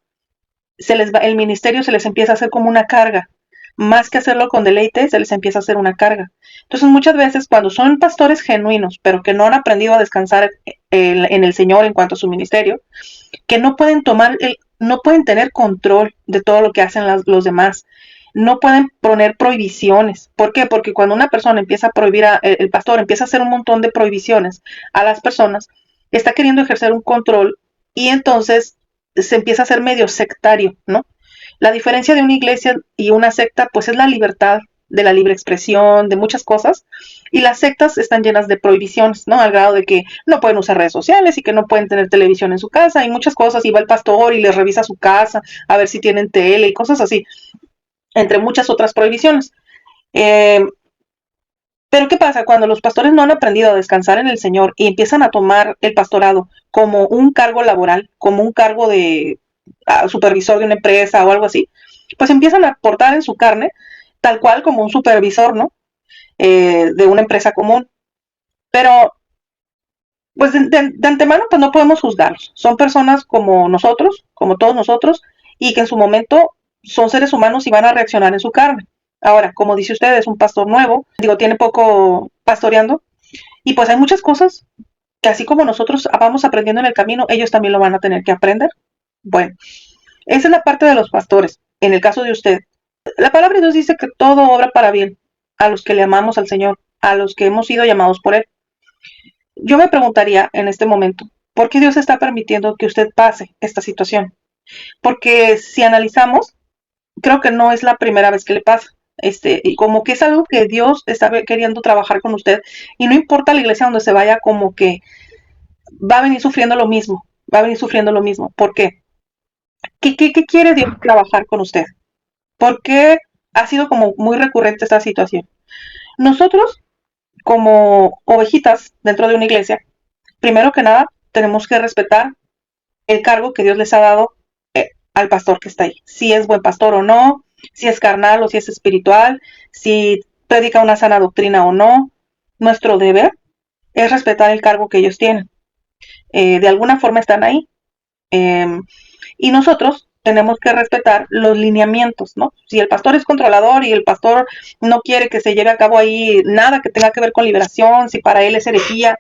Speaker 1: el ministerio se les empieza a hacer como una carga. Más que hacerlo con deleite, se les empieza a hacer una carga. Entonces, muchas veces, cuando son pastores genuinos, pero que no han aprendido a descansar en el Señor en cuanto a su ministerio, que no pueden tener control de todo lo que hacen los demás. No pueden poner prohibiciones. ¿Por qué? Porque cuando una persona empieza a prohibir, el pastor empieza a hacer un montón de prohibiciones a las personas, está queriendo ejercer un control y entonces se empieza a hacer medio sectario, ¿no? La diferencia de una iglesia y una secta, pues es la libertad de la libre expresión, de muchas cosas, y las sectas están llenas de prohibiciones, ¿no? Al grado de que no pueden usar redes sociales y que no pueden tener televisión en su casa y muchas cosas, y va el pastor y les revisa su casa a ver si tienen tele y cosas así, entre muchas otras prohibiciones. Eh, pero ¿qué pasa? Cuando los pastores no han aprendido a descansar en el Señor y empiezan a tomar el pastorado como un cargo laboral, como un cargo de supervisor de una empresa o algo así, pues empiezan a portar en su carne tal cual como un supervisor, ¿no? De una empresa común. Pero, pues de antemano, pues no podemos juzgarlos. Son personas como nosotros, como todos nosotros, y que en su momento son seres humanos y van a reaccionar en su carne. Ahora, como dice usted, es un pastor nuevo, digo, tiene poco pastoreando, y pues hay muchas cosas que así como nosotros vamos aprendiendo en el camino, ellos también lo van a tener que aprender. Bueno, esa es la parte de los pastores. En el caso de usted, la palabra de Dios dice que todo obra para bien a los que le amamos al Señor, a los que hemos sido llamados por Él. Yo me preguntaría en este momento, ¿por qué Dios está permitiendo que usted pase esta situación? Porque si analizamos, creo que no es la primera vez que le pasa. Y como que es algo que Dios está queriendo trabajar con usted y no importa la iglesia donde se vaya, como que va a venir sufriendo lo mismo, va a venir sufriendo lo mismo. ¿Por qué? ¿Qué quiere Dios trabajar con usted? ¿Por qué Ha sido como muy recurrente esta situación. Nosotros, como ovejitas dentro de una iglesia, primero que nada, tenemos que respetar el cargo que Dios les ha dado al pastor que está ahí. Si es buen pastor o no, si es carnal o si es espiritual, si predica una sana doctrina o no. Nuestro deber es respetar el cargo que ellos tienen. De alguna forma están ahí. Y nosotros tenemos que respetar los lineamientos, ¿no? Si el pastor es controlador y el pastor no quiere que se lleve a cabo ahí nada que tenga que ver con liberación, si para él es herejía,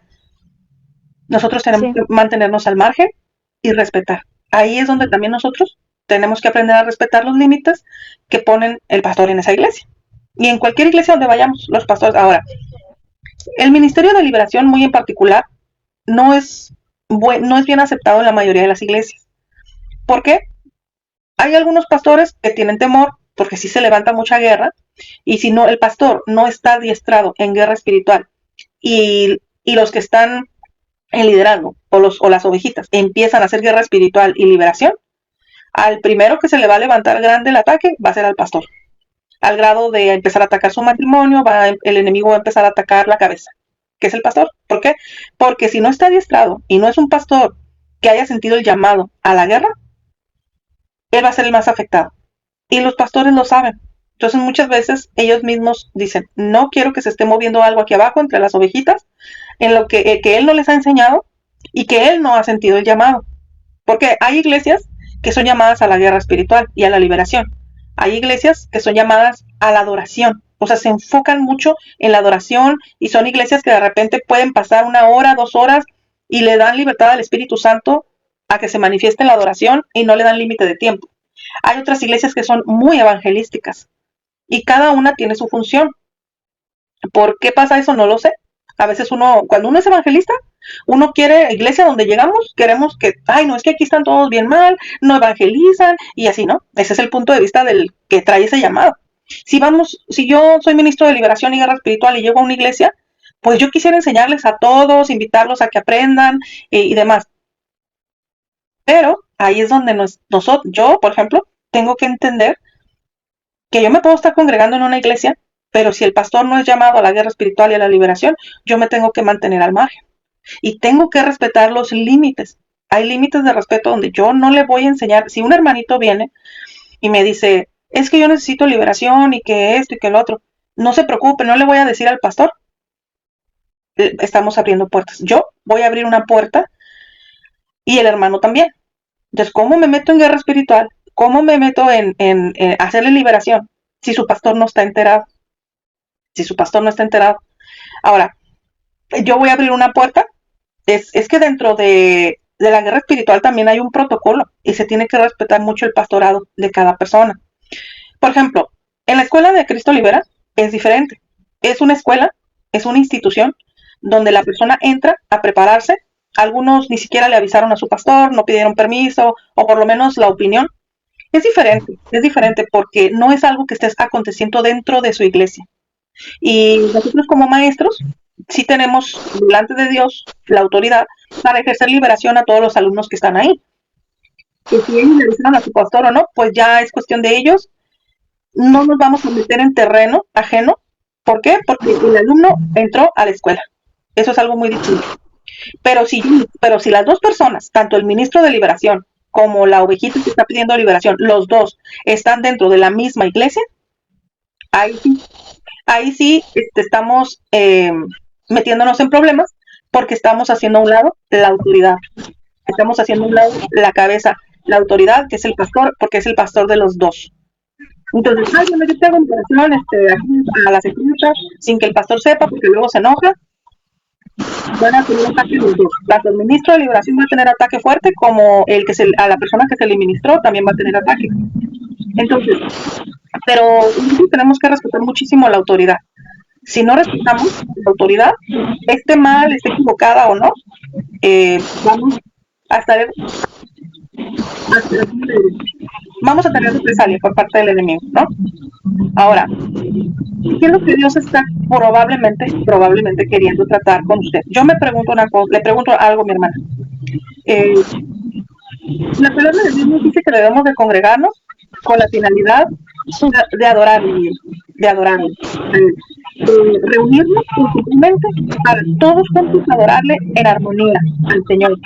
Speaker 1: nosotros tenemos
Speaker 2: Sí.
Speaker 1: que mantenernos al margen y respetar. Ahí es donde también nosotros tenemos que aprender a respetar los límites que ponen el pastor en esa iglesia. Y en cualquier iglesia donde vayamos, los pastores. Ahora, el ministerio de liberación, muy en particular, no es bien aceptado en la mayoría de las iglesias. ¿Por qué? Hay algunos pastores que tienen temor porque sí se levanta mucha guerra, y si no, el pastor no está adiestrado en guerra espiritual y los que están en liderazgo o las ovejitas empiezan a hacer guerra espiritual y liberación, al primero que se le va a levantar grande el ataque va a ser al pastor, al grado de empezar a atacar su matrimonio, el enemigo va a empezar a atacar la cabeza, que es el pastor. ¿Por qué? Porque si no está adiestrado y no es un pastor que haya sentido el llamado a la guerra, él va a ser el más afectado. Y los pastores lo saben. Entonces muchas veces ellos mismos dicen, no quiero que se esté moviendo algo aquí abajo entre las ovejitas, en lo que él no les ha enseñado y que él no ha sentido el llamado. Porque hay iglesias que son llamadas a la guerra espiritual y a la liberación. Hay iglesias que son llamadas a la adoración. O sea, se enfocan mucho en la adoración y son iglesias que de repente pueden pasar 1 hora, 2 horas y le dan libertad al Espíritu Santo a que se manifieste en la adoración y no le dan límite de tiempo. Hay otras iglesias que son muy evangelísticas y cada una tiene su función. ¿Por qué pasa eso? No lo sé. A veces cuando uno es evangelista, uno quiere iglesia donde llegamos, queremos que, ay, no, es que aquí están todos bien mal, no evangelizan y así, ¿no? Ese es el punto de vista del que trae ese llamado. Si yo soy ministro de liberación y guerra espiritual y llego a una iglesia, pues yo quisiera enseñarles a todos, invitarlos a que aprendan y demás. Pero ahí es donde yo, por ejemplo, tengo que entender que yo me puedo estar congregando en una iglesia, pero si el pastor no es llamado a la guerra espiritual y a la liberación, yo me tengo que mantener al margen. Y tengo que respetar los límites. Hay límites de respeto donde yo no le voy a enseñar. Si un hermanito viene y me dice, es que yo necesito liberación y que esto y que lo otro, no se preocupe, no le voy a decir al pastor, estamos abriendo puertas. Yo voy a abrir una puerta y el hermano también. Entonces, ¿cómo me meto en guerra espiritual? ¿Cómo me meto en hacerle liberación si su pastor no está enterado? Si su pastor no está enterado. Ahora, yo voy a abrir una puerta. Es que dentro de la guerra espiritual también hay un protocolo y se tiene que respetar mucho el pastorado de cada persona. Por ejemplo, en la escuela de Cristo Libera es diferente. Es una escuela, es una institución donde la persona entra a prepararse. Algunos ni siquiera le avisaron a su pastor, no pidieron permiso o por lo menos la opinión. Es diferente porque no es algo que esté aconteciendo dentro de su iglesia. Y nosotros como maestros sí tenemos delante de Dios la autoridad para ejercer liberación a todos los alumnos que están ahí. Que si ellos le avisaron a su pastor o no, pues ya es cuestión de ellos. No nos vamos a meter en terreno ajeno. ¿Por qué? Porque el alumno entró a la escuela. Eso es algo muy distinto. Pero si las dos personas, tanto el ministro de liberación como la ovejita que está pidiendo liberación, los dos están dentro de la misma iglesia, ahí sí estamos metiéndonos en problemas porque estamos haciendo a un lado la autoridad. Estamos haciendo a un lado la cabeza, la autoridad, que es el pastor, porque es el pastor de los dos. Entonces, yo te hago liberación a las escrituras sin que el pastor sepa, porque luego se enoja. Van a tener ataque los dos. Tanto el ministro de liberación va a tener ataque fuerte como a la persona que se le ministró también va a tener ataque. Entonces, pero tenemos que respetar muchísimo la autoridad. Si no respetamos la autoridad, esté mal, esté equivocada o no, vamos a tener represalia por parte del enemigo, ¿no? Ahora, ¿qué es lo que Dios está probablemente queriendo tratar con usted? Yo me pregunto una cosa, le pregunto algo a mi hermana. La palabra de Dios nos dice que debemos de congregarnos con la finalidad de adorarle, de adorarle. Reunirnos simplemente para todos juntos adorarle en armonía al Señor.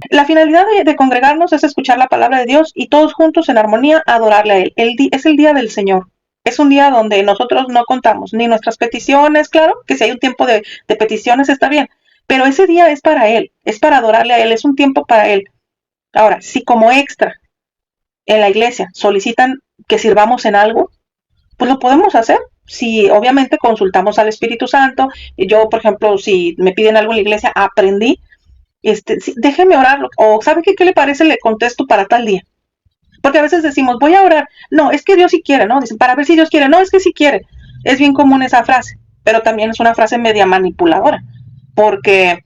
Speaker 1: La finalidad de congregarnos es escuchar la palabra de Dios y todos juntos en armonía adorarle a Él. Es el día del Señor. Es un día donde nosotros no contamos ni nuestras peticiones, claro, que si hay un tiempo de peticiones está bien, pero ese día es para Él, es para adorarle a Él, es un tiempo para Él. Ahora, si como extra en la iglesia solicitan que sirvamos en algo, pues lo podemos hacer. Si obviamente consultamos al Espíritu Santo, yo, por ejemplo, si me piden algo en la iglesia, aprendí, déjeme orar, o ¿sabe qué le parece? Le contesto para tal día. Porque a veces decimos, voy a orar. No, es que Dios sí quiere, ¿no? Dicen, para ver si Dios quiere. No, es que sí quiere. Es bien común esa frase, pero también es una frase media manipuladora, porque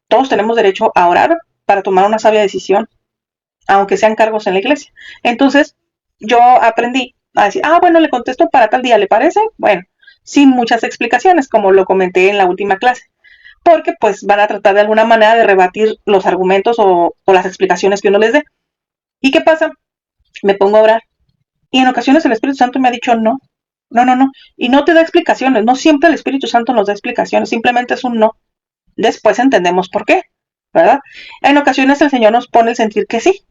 Speaker 1: todos tenemos derecho a orar para tomar una sabia decisión, aunque sean cargos en la iglesia. Entonces, yo aprendí a decir, bueno, le contesto para tal día, ¿le parece? Bueno, sin muchas explicaciones, como lo comenté en la última clase, porque pues van a tratar de alguna manera de rebatir los argumentos o las explicaciones que uno les dé. ¿Y qué pasa? Me pongo a orar y en ocasiones el Espíritu Santo me ha dicho no, y no te da explicaciones. No siempre el Espíritu Santo nos da explicaciones, simplemente es un no. Después entendemos por qué, ¿verdad? En ocasiones el Señor nos pone el sentir que sí,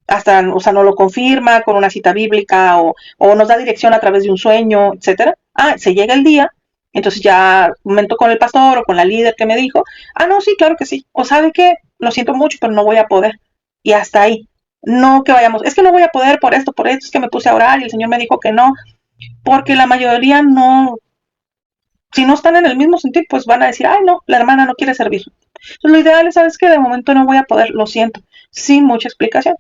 Speaker 1: hasta, o sea, nos lo confirma con una cita bíblica o nos da dirección a través de un sueño, etcétera. Se llega el día, entonces ya comento con el pastor o con la líder que me dijo, no, sí, claro que sí, o sabe que lo siento mucho, pero no voy a poder, y hasta ahí. No que vayamos, es que no voy a poder por esto, es que me puse a orar y el Señor me dijo que no, porque la mayoría no, si no están en el mismo sentir, pues van a decir, no, la hermana no quiere servir. Entonces, lo ideal es, ¿sabes qué? De momento no voy a poder, lo siento, sin mucha explicación.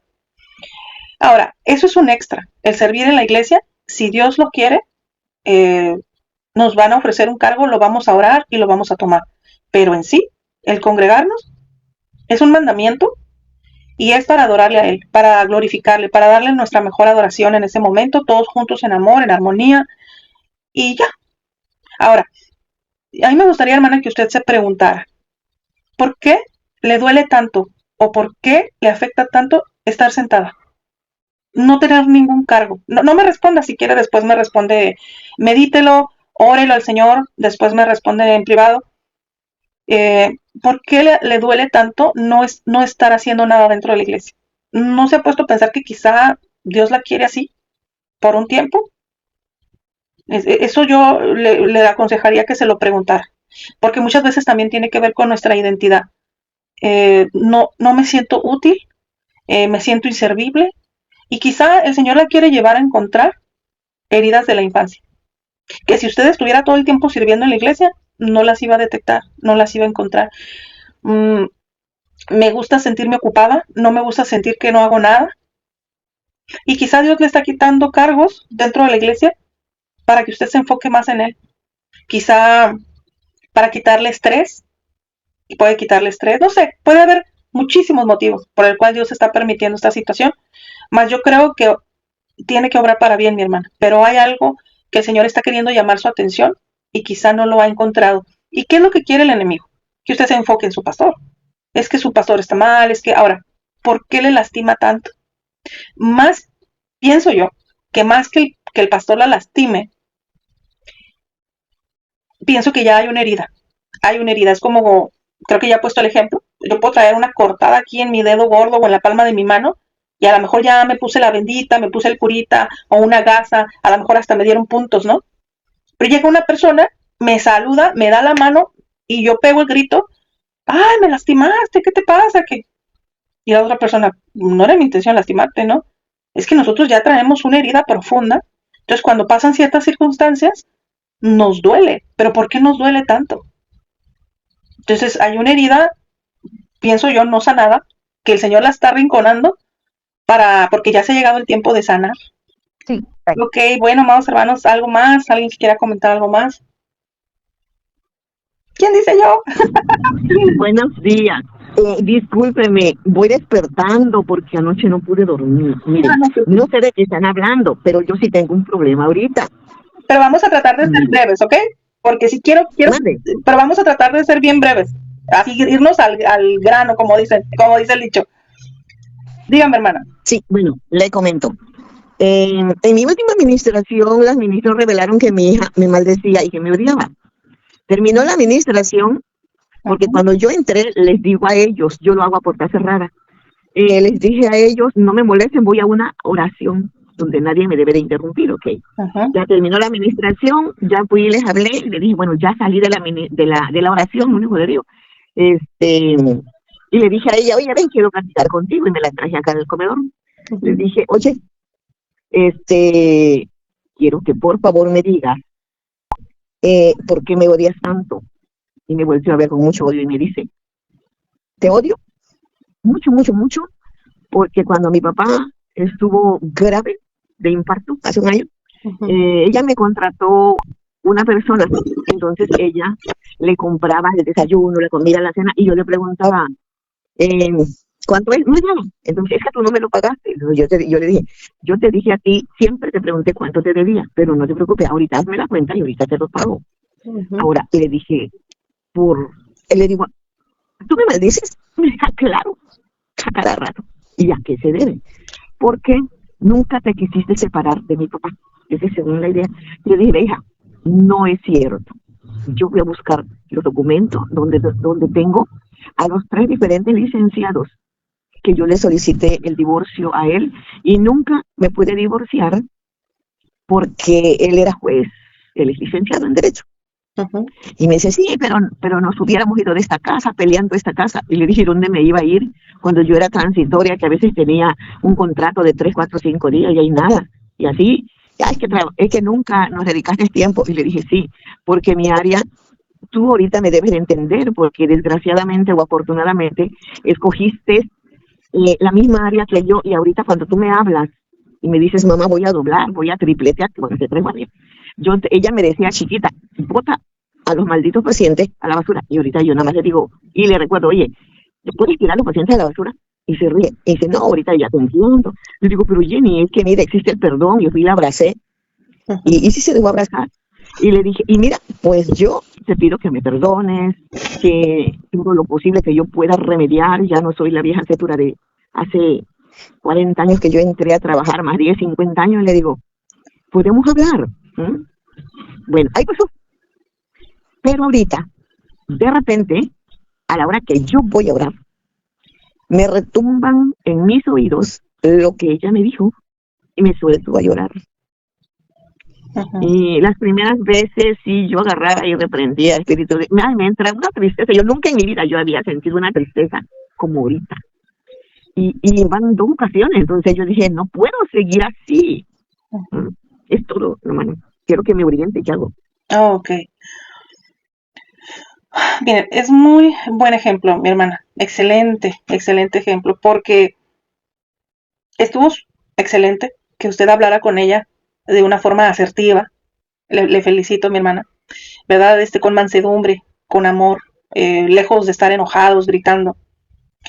Speaker 1: Ahora, eso es un extra, el servir en la iglesia, si Dios lo quiere, nos van a ofrecer un cargo, lo vamos a orar y lo vamos a tomar, pero en sí, el congregarnos es un mandamiento y es para adorarle a Él, para glorificarle, para darle nuestra mejor adoración en ese momento, todos juntos en amor, en armonía, y ya. Ahora, a mí me gustaría, hermana, que usted se preguntara, ¿por qué le duele tanto o por qué le afecta tanto estar sentada? No tener ningún cargo. No me responda, si quiere después me responde, medítelo, órelo al Señor, después me responde en privado. ¿Por qué le duele tanto no estar haciendo nada dentro de la iglesia? ¿No se ha puesto a pensar que quizá Dios la quiere así por un tiempo? Eso yo le aconsejaría que se lo preguntara, porque muchas veces también tiene que ver con nuestra identidad. No me siento útil, me siento inservible, y quizá el Señor la quiere llevar a encontrar heridas de la infancia, que si usted estuviera todo el tiempo sirviendo en la iglesia, no las iba a detectar, no las iba a encontrar. Me gusta sentirme ocupada, no me gusta sentir que no hago nada, y quizá Dios le está quitando cargos dentro de la iglesia para que usted se enfoque más en Él, quizá para quitarle estrés, y puede quitarle estrés, no sé, puede haber muchísimos motivos por el cual Dios está permitiendo esta situación, mas yo creo que tiene que obrar para bien, mi hermana, pero hay algo que el Señor está queriendo llamar su atención y quizá no lo ha encontrado. ¿Y qué es lo que quiere el enemigo? Que usted se enfoque en su pastor. Es que su pastor está mal, es que ahora, ¿por qué le lastima tanto? Más, pienso yo, que más que el pastor la lastime, pienso que ya hay una herida. Hay una herida, es como, creo que ya he puesto el ejemplo, yo puedo traer una cortada aquí en mi dedo gordo o en la palma de mi mano, y a lo mejor ya me puse la bendita, me puse el curita o una gasa, a lo mejor hasta me dieron puntos, ¿no? Pero llega una persona, me saluda, me da la mano y yo pego el grito, ¡ay, me lastimaste! ¿Qué te pasa? ¿Qué? Y la otra persona, no era mi intención lastimarte, ¿no? Es que nosotros ya traemos una herida profunda, entonces cuando pasan ciertas circunstancias, nos duele. ¿Pero por qué nos duele tanto? Entonces hay una herida, pienso yo, no sanada, que el Señor la está rinconando porque ya se ha llegado el tiempo de sanar.
Speaker 5: Sí.
Speaker 1: Ok, bueno, amados hermanos, ¿algo más? ¿Alguien que quiera comentar algo más? ¿Quién dice yo?
Speaker 4: Buenos días. Discúlpeme, voy despertando porque anoche no pude dormir. Mire, no sé de qué están hablando, pero yo sí tengo un problema ahorita.
Speaker 1: Pero vamos a tratar de ser breves, ¿ok? Porque si quiero, pero vamos a tratar de ser bien breves. Así irnos al grano, como dice el dicho. Dígame, hermana.
Speaker 4: Sí, bueno, le comento. En mi última administración, las ministros revelaron que mi hija me maldecía y que me odiaba. Terminó la administración porque cuando yo entré, les digo a ellos, yo lo hago a puerta cerrada, les dije a ellos, no me molesten, voy a una oración donde nadie me debe de interrumpir, ¿ok? Ya terminó la administración, ya fui y les hablé, y les dije, bueno, ya salí de la oración, un hijo de Dios. Y le dije a ella, oye, ven, quiero platicar contigo, y me la traje acá en el comedor. Les dije, oye, quiero que por favor me digas, ¿por qué me odias tanto? Y me volvió a ver con mucho odio y me dice, te odio mucho, mucho, mucho, porque cuando mi papá estuvo grave de infarto hace un año, ella me contrató una persona, entonces ella le compraba el desayuno, la comida, la cena, y yo le preguntaba, ¿cuánto es? No es nada. Entonces, es que tú no me lo pagaste. Entonces, yo le dije, yo te dije a ti, siempre te pregunté cuánto te debía, pero no te preocupes, ahorita hazme la cuenta y ahorita te lo pago. Ahora, le dije, le digo, ¿tú me maldices? Me dijo, claro, a cada rato. ¿Y a qué se debe? Porque nunca te quisiste separar de mi papá. Esa es según la idea. Yo dije, hija, no es cierto. Yo voy a buscar los documentos donde tengo a los 3 diferentes licenciados que yo le solicité el divorcio a él y nunca me pude divorciar porque él era juez, él es licenciado en Derecho. Y me dice, sí, pero nos hubiéramos ido de esta casa, peleando esta casa. Y le dije, ¿dónde me iba a ir? Cuando yo era transitoria, que a veces tenía un contrato de 3, 4, 5 días y hay nada. Y así, ya es que nunca nos dedicaste tiempo. Y le dije, sí, porque mi área, tú ahorita me debes de entender, porque desgraciadamente o afortunadamente escogiste la misma área que yo. Y ahorita cuando tú me hablas y me dices, mamá, voy a doblar, voy a tripletear, bueno, te traigo a mí. Ella me decía, chiquita, bota a los malditos pacientes a la basura. Y ahorita yo nada más le digo, y le recuerdo, oye, ¿puedes tirar a los pacientes a la basura? Y se ríe. Y dice, no, ahorita ya te entiendo. Le digo, pero Jenny, es que mira, existe el perdón. Yo fui y la abracé. Y sí se dejó abrazar. Y le dije, y mira, pues yo te pido que me perdones, que todo lo posible que yo pueda remediar. Ya no soy la vieja cetura de hace 40 años que yo entré a trabajar, más 10, 50 años. Le digo, podemos hablar. Bueno, ahí pasó. Pero ahorita, de repente, a la hora que yo voy a orar, me retumban en mis oídos lo que ella me dijo y me suelto a llorar. Y las primeras veces sí yo agarraba y reprendía el espíritu de... me entra una tristeza. Yo nunca en mi vida yo había sentido una tristeza como ahorita. Y van 2 ocasiones. Entonces yo dije, no puedo seguir así. Es todo, hermano. Quiero que me oriente, ¿qué hago?
Speaker 1: Ok. Bien, es muy buen ejemplo, mi hermana. Excelente, excelente ejemplo, porque estuvo excelente que usted hablara con ella de una forma asertiva. Le felicito, mi hermana, ¿verdad? Con mansedumbre, con amor, lejos de estar enojados, gritando.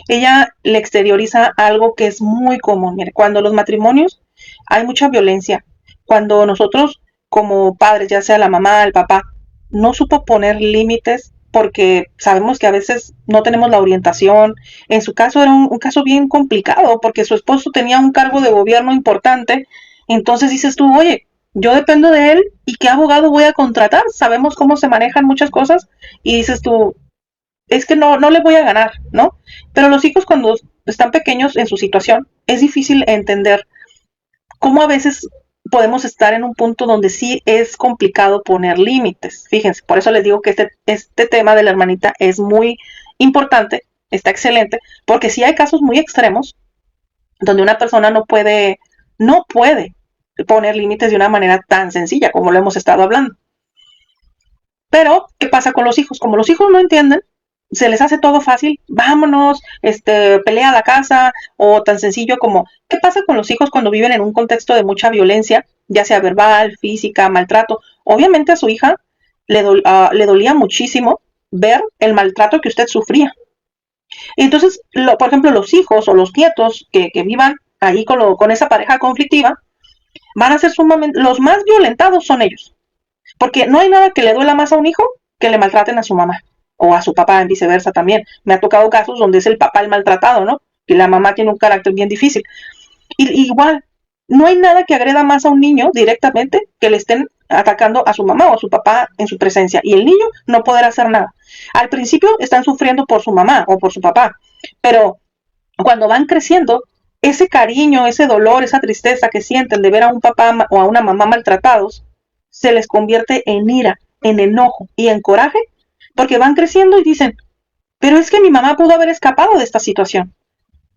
Speaker 1: Ella le exterioriza algo que es muy común. Mire, cuando los matrimonios hay mucha violencia, cuando nosotros como padres, ya sea la mamá, el papá, no supo poner límites porque sabemos que a veces no tenemos la orientación. En su caso era un caso bien complicado porque su esposo tenía un cargo de gobierno importante. Entonces dices tú, oye, yo dependo de él y qué abogado voy a contratar. Sabemos cómo se manejan muchas cosas y dices tú, es que no le voy a ganar, ¿no? Pero los hijos cuando están pequeños en su situación, es difícil entender cómo a veces podemos estar en un punto donde sí es complicado poner límites. Fíjense, por eso les digo que este tema de la hermanita es muy importante, está excelente, porque sí hay casos muy extremos donde una persona no puede poner límites de una manera tan sencilla como lo hemos estado hablando. Pero, ¿qué pasa con los hijos? Como los hijos no entienden, se les hace todo fácil, vámonos, pelea a la casa, o tan sencillo como, ¿qué pasa con los hijos cuando viven en un contexto de mucha violencia, ya sea verbal, física, maltrato? Obviamente a su hija le dolía muchísimo ver el maltrato que usted sufría. Entonces, por ejemplo, los hijos o los nietos que vivan ahí con esa pareja conflictiva, van a ser sumamente, los más violentados son ellos, porque no hay nada que le duela más a un hijo que le maltraten a su mamá. O a su papá, en viceversa también. Me ha tocado casos donde es el papá el maltratado, ¿no? Y la mamá tiene un carácter bien difícil. Y igual, No hay nada que agreda más a un niño directamente que le estén atacando a su mamá o a su papá en su presencia y el niño no poder hacer nada. Al principio están sufriendo por su mamá o por su papá, pero cuando van creciendo, ese cariño, ese dolor, esa tristeza que sienten de ver a un papá o a una mamá maltratados, se les convierte en ira, en enojo y en coraje, porque van creciendo y dicen, pero es que mi mamá pudo haber escapado de esta situación.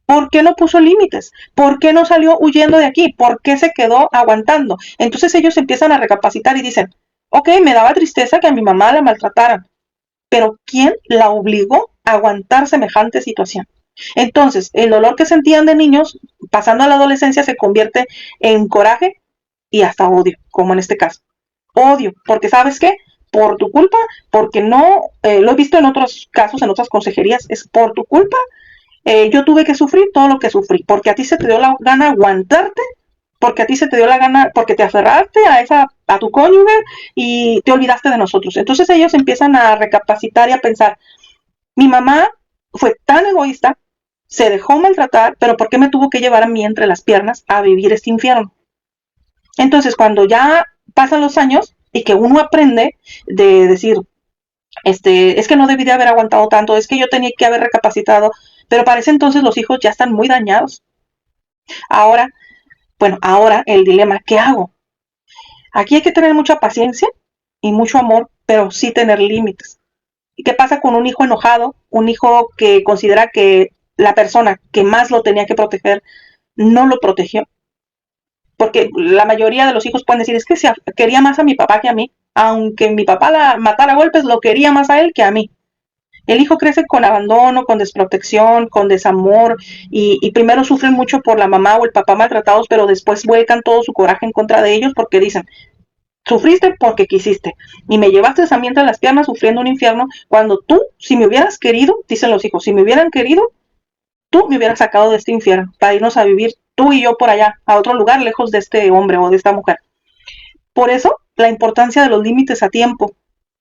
Speaker 1: ¿Por qué no puso límites? ¿Por qué no salió huyendo de aquí? ¿Por qué se quedó aguantando? Entonces ellos empiezan a recapacitar y dicen, ok, me daba tristeza que a mi mamá la maltrataran, pero ¿quién la obligó a aguantar semejante situación? Entonces, el dolor que sentían de niños, pasando a la adolescencia, se convierte en coraje y hasta odio, como en este caso. Odio, porque ¿sabes qué? Por tu culpa, porque no, lo he visto en otros casos, en otras consejerías, es por tu culpa, yo tuve que sufrir todo lo que sufrí, porque a ti se te dio la gana aguantarte, porque a ti se te dio la gana, porque te aferraste a tu cónyuge y te olvidaste de nosotros. Entonces ellos empiezan a recapacitar y a pensar, mi mamá fue tan egoísta, se dejó maltratar, pero ¿por qué me tuvo que llevar a mí entre las piernas a vivir este infierno? Entonces, cuando ya pasan los años y que uno aprende de decir, es que no debí de haber aguantado tanto, es que yo tenía que haber recapacitado, pero para ese entonces los hijos ya están muy dañados. Ahora, bueno, ahora el dilema, ¿qué hago? Aquí hay que tener mucha paciencia y mucho amor, pero sí tener límites. ¿Y qué pasa con un hijo enojado? Un hijo que considera que la persona que más lo tenía que proteger no lo protegió. Porque la mayoría de los hijos pueden decir, es que quería más a mi papá que a mí. Aunque mi papá la matara a golpes, lo quería más a él que a mí. El hijo crece con abandono, con desprotección, con desamor y primero sufren mucho por la mamá o el papá maltratados, pero después vuelcan todo su coraje en contra de ellos porque dicen, sufriste porque quisiste y me llevaste a mí entre las piernas sufriendo un infierno cuando tú, si me hubieras querido, dicen los hijos, si me hubieran querido, tú me hubieras sacado de este infierno para irnos a vivir tú y yo por allá, a otro lugar lejos de este hombre o de esta mujer. Por eso, la importancia de los límites a tiempo,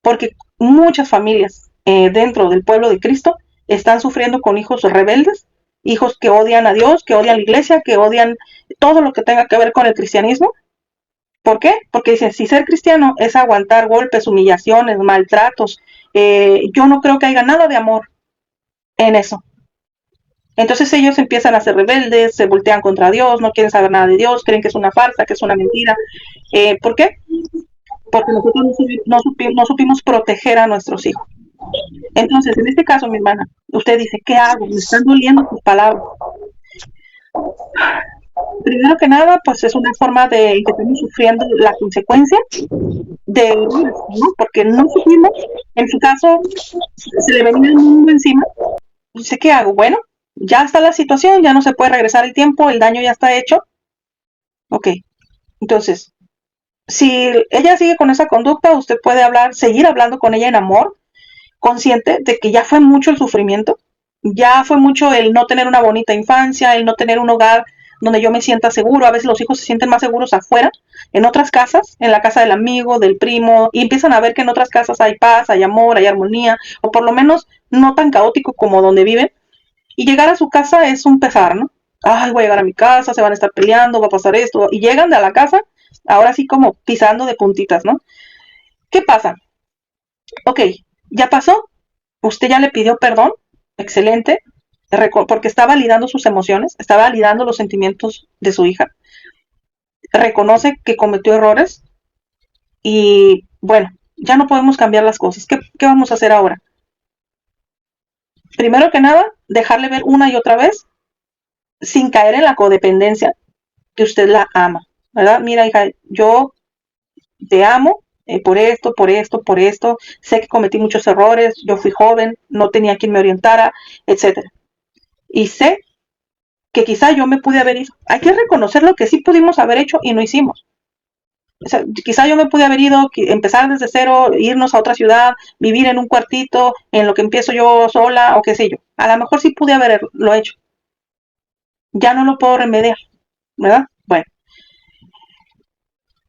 Speaker 1: porque muchas familias dentro del pueblo de Cristo están sufriendo con hijos rebeldes, hijos que odian a Dios, que odian la iglesia, que odian todo lo que tenga que ver con el cristianismo. ¿Por qué? Porque dicen, si ser cristiano es aguantar golpes, humillaciones, maltratos, yo no creo que haya nada de amor en eso. Entonces ellos empiezan a ser rebeldes, se voltean contra Dios, no quieren saber nada de Dios, creen que es una farsa, que es una mentira. ¿Por qué? Porque nosotros no supimos proteger a nuestros hijos. Entonces, en este caso, mi hermana, usted dice, ¿qué hago? Me están doliendo tus palabras. Primero que nada, pues es una forma de que estamos sufriendo la consecuencia de, ¿no? Porque no supimos, en su caso, se le venía el mundo encima. Dice, ¿qué hago? Bueno, ya está la situación, ya no se puede regresar el tiempo, el daño ya está hecho. Ok, entonces, si ella sigue con esa conducta, usted puede seguir hablando con ella en amor, consciente de que ya fue mucho el sufrimiento, ya fue mucho el no tener una bonita infancia, el no tener un hogar donde yo me sienta seguro. A veces los hijos se sienten más seguros afuera, en otras casas, en la casa del amigo, del primo, y empiezan a ver que en otras casas hay paz, hay amor, hay armonía, o por lo menos no tan caótico como donde viven. Y llegar a su casa es un pesar, ¿no? Ay, voy a llegar a mi casa, se van a estar peleando, va a pasar esto, y llegan de la casa, ahora sí como pisando de puntitas, ¿no? ¿Qué pasa? Ok, ya pasó, usted ya le pidió perdón, excelente, porque está validando sus emociones, está validando los sentimientos de su hija, reconoce que cometió errores y bueno, ya no podemos cambiar las cosas. ¿Qué vamos a hacer ahora? Primero que nada, dejarle ver una y otra vez, sin caer en la codependencia, que usted la ama, ¿verdad? Mira, hija, yo te amo, por esto, por esto, por esto, sé que cometí muchos errores, yo fui joven, no tenía quien me orientara, etcétera. Y sé que quizá yo me pude haber ido. Hay que reconocer lo que sí pudimos haber hecho y no hicimos. O sea, quizá yo me pude haber ido, empezar desde cero, irnos a otra ciudad, vivir en un cuartito, en lo que empiezo yo sola o qué sé yo. A lo mejor sí pude haberlo hecho. Ya no lo puedo remediar, ¿verdad? Bueno,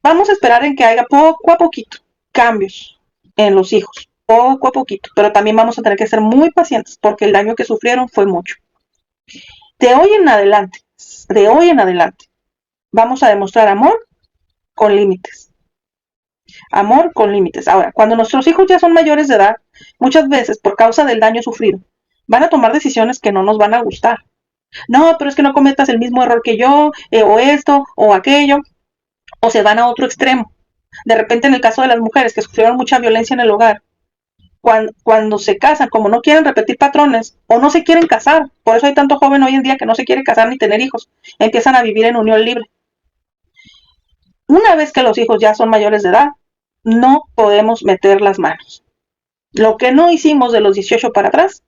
Speaker 1: vamos a esperar en que haya poco a poquito cambios en los hijos, poco a poquito, pero también vamos a tener que ser muy pacientes porque el daño que sufrieron fue mucho. De hoy en adelante, vamos a demostrar amor con límites. Amor con límites. Ahora, cuando nuestros hijos ya son mayores de edad, muchas veces por causa del daño sufrido, van a tomar decisiones que no nos van a gustar. No, pero es que no cometas el mismo error que yo, o esto, o aquello, o se van a otro extremo. De repente, en el caso de las mujeres que sufrieron mucha violencia en el hogar, cuando se casan, como no quieren repetir patrones, o no se quieren casar, por eso hay tanto joven hoy en día que no se quiere casar ni tener hijos, empiezan a vivir en unión libre. Una vez que los hijos ya son mayores de edad, no podemos meter las manos. Lo que no hicimos de los 18 para atrás,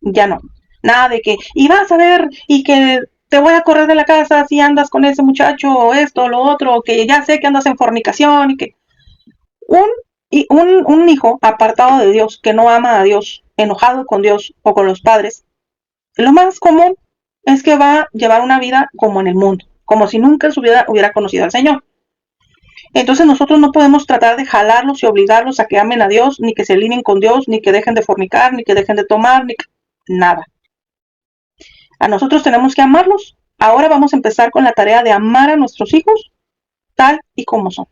Speaker 1: ya no. Nada de que, y vas a ver, y que te voy a correr de la casa si andas con ese muchacho, o esto, o lo otro, o que ya sé que andas en fornicación, y que un hijo apartado de Dios, que no ama a Dios, enojado con Dios o con los padres, lo más común es que va a llevar una vida como en el mundo, como si nunca en su vida hubiera conocido al Señor. Entonces nosotros no podemos tratar de jalarlos y obligarlos a que amen a Dios, ni que se alineen con Dios, ni que dejen de fornicar, ni que dejen de tomar, ni que... nada. A nosotros tenemos que amarlos. Ahora vamos a empezar con la tarea de amar a nuestros hijos tal y como son.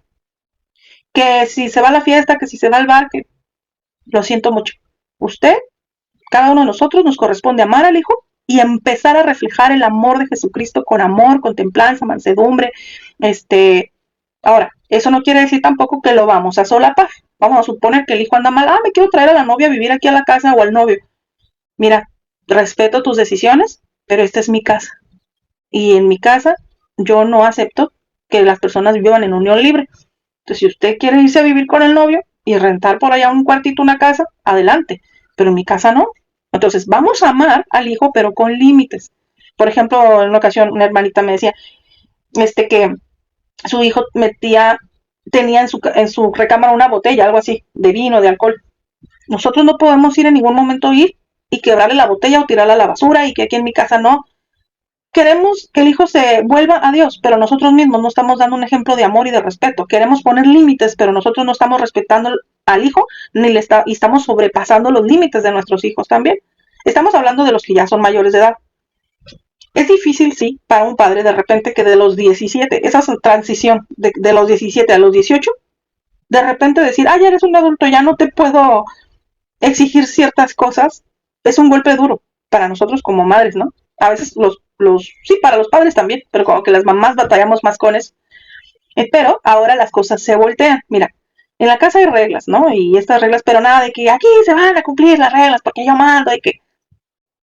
Speaker 1: Que si se va a la fiesta, que si se va al bar, que lo siento mucho. Usted, cada uno de nosotros nos corresponde amar al hijo y empezar a reflejar el amor de Jesucristo con amor, con templanza, mansedumbre. Ahora, eso no quiere decir tampoco que lo vamos a solapar. Vamos a suponer que el hijo anda mal. Me quiero traer a la novia a vivir aquí a la casa o al novio. Mira, respeto tus decisiones, pero esta es mi casa. Y en mi casa yo no acepto que las personas vivan en unión libre. Entonces, si usted quiere irse a vivir con el novio y rentar por allá un cuartito, una casa, adelante. Pero en mi casa no. Entonces, vamos a amar al hijo, pero con límites. Por ejemplo, en una ocasión una hermanita me decía que su hijo tenía en su recámara una botella, algo así, de vino, de alcohol. Nosotros no podemos ir en ningún momento y quebrarle la botella o tirarla a la basura y que aquí en mi casa no. Queremos que el hijo se vuelva a Dios, pero nosotros mismos no estamos dando un ejemplo de amor y de respeto. Queremos poner límites, pero nosotros no estamos respetando al hijo y estamos sobrepasando los límites de nuestros hijos también. Estamos hablando de los que ya son mayores de edad. Es difícil, sí, para un padre de repente que de los 17, esa transición de los 17 a los 18, de repente decir, ya eres un adulto, ya no te puedo exigir ciertas cosas, es un golpe duro para nosotros como madres, ¿no? A veces sí, para los padres también, pero como que las mamás batallamos más con eso. Pero ahora las cosas se voltean. Mira, en la casa hay reglas, ¿no? Y estas reglas, pero nada de que aquí se van a cumplir las reglas porque yo mando y que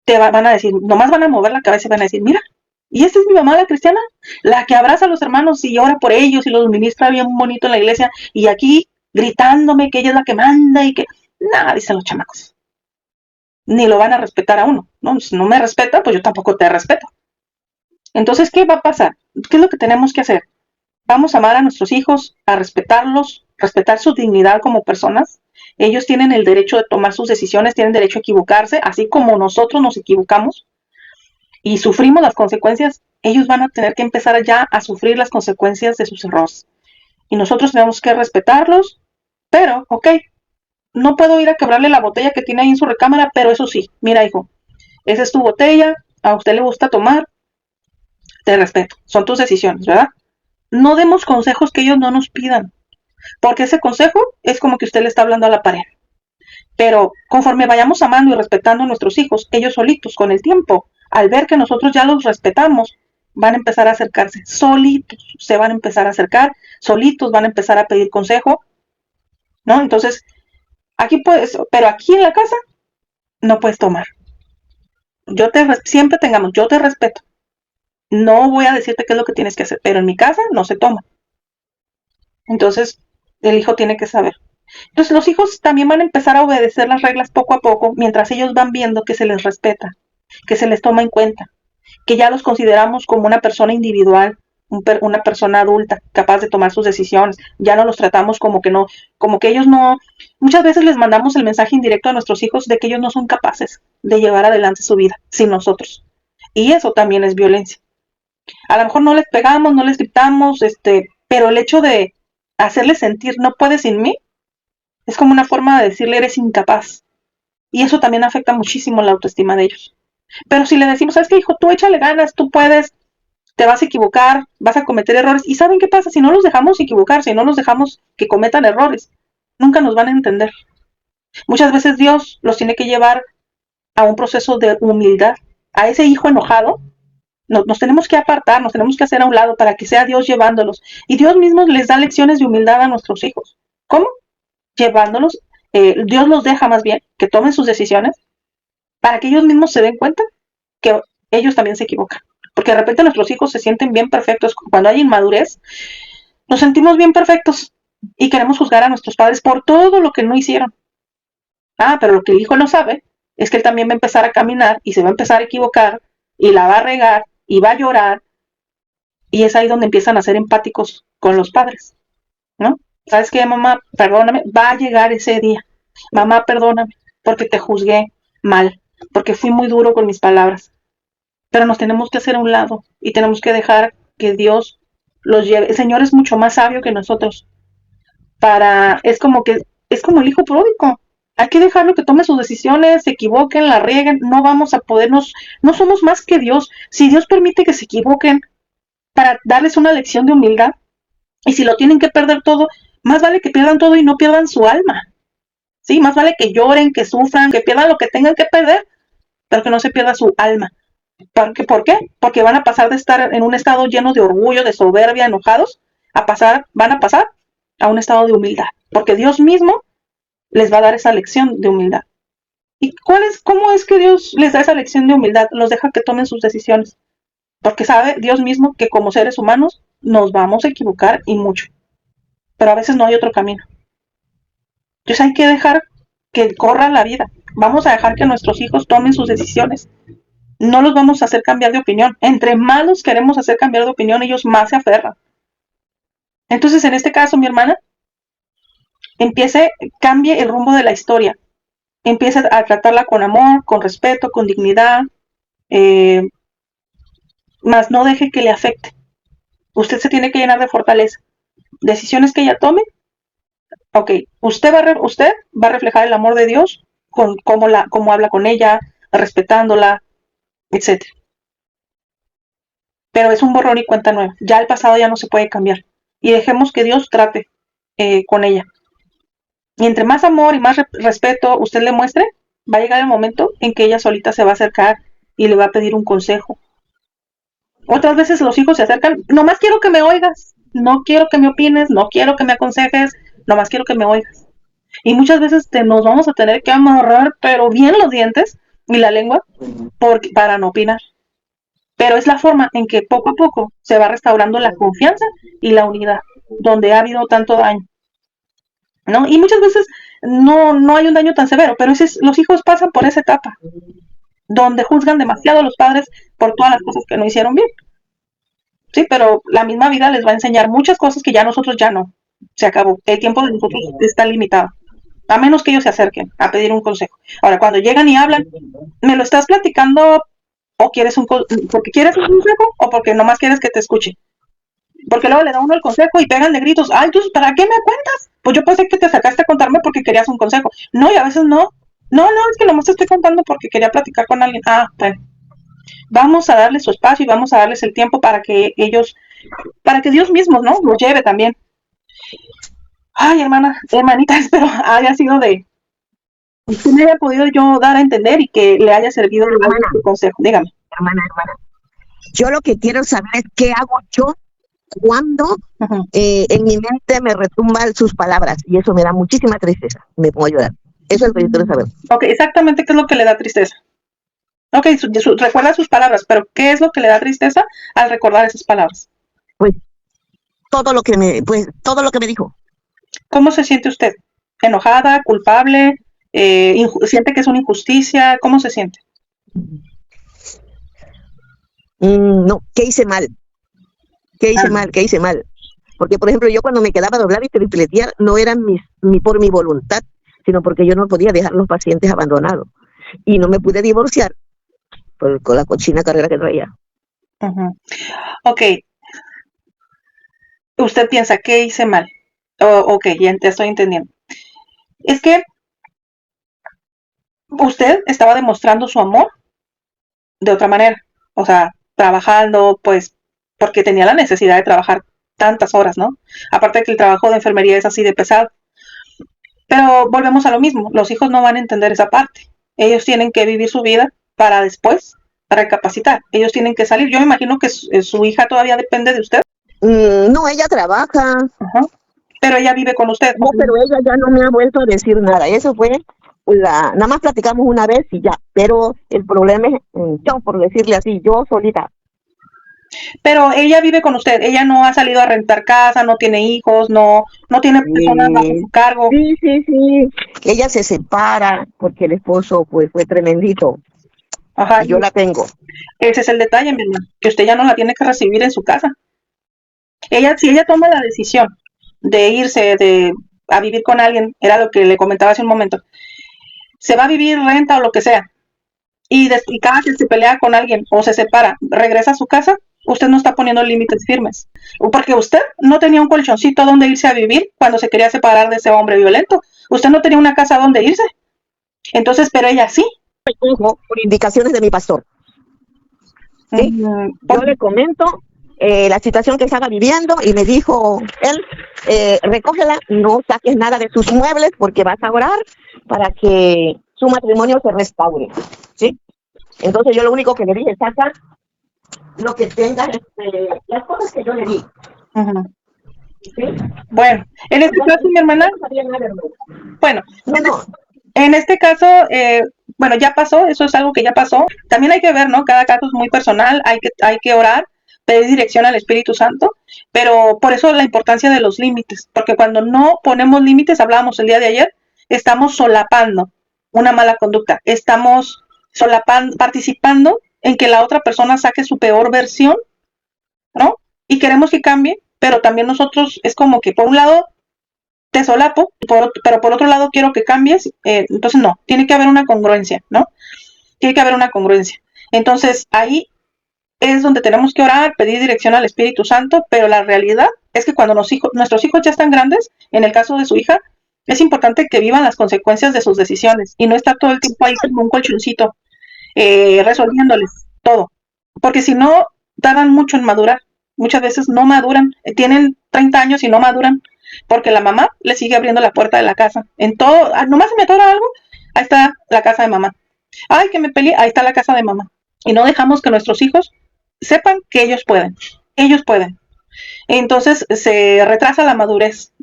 Speaker 1: te van a decir, nomás van a mover la cabeza y van a decir, mira, y esta es mi mamá la cristiana, la que abraza a los hermanos y ora por ellos y los ministra bien bonito en la iglesia y aquí gritándome que ella es la que manda y que, nada, dicen los chamacos. Ni lo van a respetar a uno, ¿no? Si no me respeta, pues yo tampoco te respeto. Entonces, ¿qué va a pasar? ¿Qué es lo que tenemos que hacer? Vamos a amar a nuestros hijos, a respetarlos, respetar su dignidad como personas. Ellos tienen el derecho de tomar sus decisiones, tienen derecho a equivocarse, así como nosotros nos equivocamos y sufrimos las consecuencias, ellos van a tener que empezar ya a sufrir las consecuencias de sus errores. Y nosotros tenemos que respetarlos, pero, no puedo ir a quebrarle la botella que tiene ahí en su recámara, pero eso sí, mira hijo, esa es tu botella, a usted le gusta tomar, te respeto, son tus decisiones, ¿verdad? No demos consejos que ellos no nos pidan, porque ese consejo es como que usted le está hablando a la pared. Pero conforme vayamos amando y respetando a nuestros hijos, ellos solitos con el tiempo, al ver que nosotros ya los respetamos, van a empezar a acercarse, solitos se van a empezar a acercar, solitos van a empezar a pedir consejo, ¿no? Entonces, pero aquí en la casa no puedes tomar. Siempre yo te respeto. No voy a decirte qué es lo que tienes que hacer, pero en mi casa no se toma. Entonces, el hijo tiene que saber. Entonces, los hijos también van a empezar a obedecer las reglas poco a poco, mientras ellos van viendo que se les respeta, que se les toma en cuenta, que ya los consideramos como una persona individual, una persona adulta, capaz de tomar sus decisiones. Ya no los tratamos como que ellos no. Muchas veces les mandamos el mensaje indirecto a nuestros hijos de que ellos no son capaces de llevar adelante su vida sin nosotros. Y eso también es violencia. A lo mejor no les pegamos, no les gritamos, pero el hecho de hacerles sentir no puedes sin mí, es como una forma de decirle eres incapaz. Y eso también afecta muchísimo la autoestima de ellos. Pero si le decimos, ¿sabes qué, hijo? Tú échale ganas, tú puedes, te vas a equivocar, vas a cometer errores. ¿Y saben qué pasa? Si no los dejamos equivocar, si no los dejamos que cometan errores, nunca nos van a entender. Muchas veces Dios los tiene que llevar a un proceso de humildad. A ese hijo enojado, nos tenemos que apartar, nos tenemos que hacer a un lado para que sea Dios llevándolos. Y Dios mismo les da lecciones de humildad a nuestros hijos. ¿Cómo? Llevándolos. Dios los deja más bien que tomen sus decisiones para que ellos mismos se den cuenta que ellos también se equivocan. Porque de repente nuestros hijos se sienten bien perfectos. Cuando hay inmadurez, nos sentimos bien perfectos y queremos juzgar a nuestros padres por todo lo que no hicieron. Pero lo que el hijo no sabe es que él también va a empezar a caminar y se va a empezar a equivocar y la va a regar y va a llorar, y es ahí donde empiezan a ser empáticos con los padres, ¿no? ¿Sabes qué, mamá? Perdóname, va a llegar ese día. Mamá, perdóname, porque te juzgué mal, porque fui muy duro con mis palabras. Pero nos tenemos que hacer a un lado y tenemos que dejar que Dios los lleve. El Señor es mucho más sabio que nosotros. Es como el hijo pródigo. Hay que dejarlo que tome sus decisiones, se equivoquen, la rieguen. No vamos a podernos, no somos más que Dios. Si Dios permite que se equivoquen para darles una lección de humildad, y si lo tienen que perder todo, más vale que pierdan todo y no pierdan su alma. Sí, más vale que lloren, que sufran, que pierdan lo que tengan que perder, pero que no se pierda su alma. ¿Por qué? Porque van a pasar de estar en un estado lleno de orgullo, de soberbia, enojados, van a pasar a un estado de humildad, porque Dios mismo les va a dar esa lección de humildad. ¿Y cómo es que Dios les da esa lección de humildad? Los deja que tomen sus decisiones, porque sabe Dios mismo que como seres humanos nos vamos a equivocar y mucho, pero a veces no hay otro camino. Entonces hay que dejar que corra la vida. Vamos a dejar que nuestros hijos tomen sus decisiones. No los vamos a hacer cambiar de opinión. Entre más los queremos hacer cambiar de opinión, ellos más se aferran. Entonces, en este caso, mi hermana, cambie el rumbo de la historia. Empiece a tratarla con amor, con respeto, con dignidad, más no deje que le afecte. Usted se tiene que llenar de fortaleza. Decisiones que ella tome, ok, usted va a reflejar el amor de Dios con cómo habla con ella, respetándola, etc. Pero es un borrón y cuenta nueva. Ya el pasado ya no se puede cambiar. Y dejemos que Dios trate con ella. Y entre más amor y más respeto usted le muestre, va a llegar el momento en que ella solita se va a acercar y le va a pedir un consejo. Otras veces los hijos se acercan, nomás quiero que me oigas, no quiero que me opines, no quiero que me aconsejes, nomás quiero que me oigas. Y muchas veces nos vamos a tener que amarrar, pero bien los dientes y la lengua para no opinar. Pero es la forma en que poco a poco se va restaurando la confianza y la unidad, donde ha habido tanto daño, ¿no? Y muchas veces no hay un daño tan severo, pero los hijos pasan por esa etapa, donde juzgan demasiado a los padres por todas las cosas que no hicieron bien. Sí, pero la misma vida les va a enseñar muchas cosas que ya nosotros ya no. Se acabó. El tiempo de nosotros está limitado. A menos que ellos se acerquen a pedir un consejo. Ahora, cuando llegan y hablan, ¿me lo estás platicando o quieres porque quieres un consejo o porque nomás quieres que te escuche? Porque luego le da uno el consejo y pegan de gritos. Ay, ¿tú para qué me cuentas? Pues yo pensé que te sacaste a contarme porque querías un consejo. No, y a veces no. No, es que nomás te estoy contando porque quería platicar con alguien. Bueno. Vamos a darles su espacio y vamos a darles el tiempo para que Dios mismo, ¿no? Los lleve también. Ay, hermanita, espero haya sido que me haya podido yo dar a entender y que le haya servido el consejo. Dígame.
Speaker 4: Hermana. Yo lo que quiero saber es qué hago yo cuando en mi mente me retumban sus palabras, y eso me da muchísima tristeza. Me pongo a llorar. Eso es lo que yo quiero saber.
Speaker 1: Ok, exactamente qué es lo que le da tristeza. Ok, recuerda sus palabras, pero ¿qué es lo que le da tristeza al recordar esas palabras?
Speaker 4: Pues todo lo que me dijo.
Speaker 1: ¿Cómo se siente usted? ¿Enojada? ¿Culpable? ¿Siente que es una injusticia? ¿Cómo se siente?
Speaker 4: No, ¿qué hice mal? ¿Qué hice mal? Porque, por ejemplo, yo cuando me quedaba a doblar y tripletear, no eran por mi voluntad, sino porque yo no podía dejar los pacientes abandonados. Y no me pude divorciar con la cochina carrera que traía.
Speaker 1: Ok. Usted piensa, ¿qué hice mal? Ok, ya te estoy entendiendo. Es que usted estaba demostrando su amor de otra manera. O sea, trabajando, pues, porque tenía la necesidad de trabajar tantas horas, ¿no? Aparte de que el trabajo de enfermería es así de pesado. Pero volvemos a lo mismo, los hijos no van a entender esa parte. Ellos tienen que vivir su vida para después, para recapacitar. Ellos tienen que salir. Yo me imagino que su hija todavía depende de usted.
Speaker 4: No, ella trabaja.
Speaker 1: Ajá. Pero ella vive con usted.
Speaker 4: No, pero ella ya no me ha vuelto a decir nada. Eso fue, nada más platicamos una vez y ya. Pero el problema es yo, por decirle así, yo solita.
Speaker 1: Pero ella vive con usted, ella no ha salido a rentar casa, no tiene hijos, no tiene personas bajo su cargo.
Speaker 4: Sí. Ella se separa porque el esposo pues fue tremendito.
Speaker 1: Ajá.
Speaker 4: Y yo la tengo.
Speaker 1: Ese es el detalle, mi hermano, que usted ya no la tiene que recibir en su casa. Si ella toma la decisión de irse a vivir con alguien, era lo que le comentaba hace un momento, se va a vivir renta o lo que sea, y cada que se pelea con alguien o se separa, regresa a su casa, usted no está poniendo límites firmes. Porque usted no tenía un colchoncito donde irse a vivir cuando se quería separar de ese hombre violento. Usted no tenía una casa donde irse. Entonces, pero ella sí.
Speaker 4: Por indicaciones de mi pastor. ¿Sí? Yo le comento la situación que estaba viviendo y me dijo él, recógela, no saques nada de sus muebles porque vas a orar para que su matrimonio se restaure. ¿Sí? Entonces yo lo único que le dije, saca lo que tenga, las cosas que yo le di.
Speaker 1: Uh-huh.
Speaker 4: ¿Sí?
Speaker 1: Bueno, en este caso, mi hermana, bueno, en este caso, bueno, ya pasó, eso es algo que ya pasó. También hay que ver, ¿no? Cada caso es muy personal, hay que orar, pedir dirección al Espíritu Santo, pero por eso la importancia de los límites, porque cuando no ponemos límites, hablábamos el día de ayer, estamos solapando una mala conducta, estamos participando en que la otra persona saque su peor versión, ¿no? Y queremos que cambie, pero también nosotros es como que por un lado te solapo, pero por otro lado quiero que cambies, entonces no, tiene que haber una congruencia, ¿no? Tiene que haber una congruencia. Entonces ahí es donde tenemos que orar, pedir dirección al Espíritu Santo, pero la realidad es que cuando nuestros hijos ya están grandes, en el caso de su hija, es importante que vivan las consecuencias de sus decisiones y no estar todo el tiempo ahí como un colchoncito resolviéndoles todo, porque si no, tardan mucho en madurar, muchas veces no maduran, tienen 30 años y no maduran, porque la mamá le sigue abriendo la puerta de la casa, en todo, nomás se me atora algo, ahí está la casa de mamá, ay, que me peleé, ahí está la casa de mamá, y no dejamos que nuestros hijos sepan que ellos pueden, entonces se retrasa la madurez,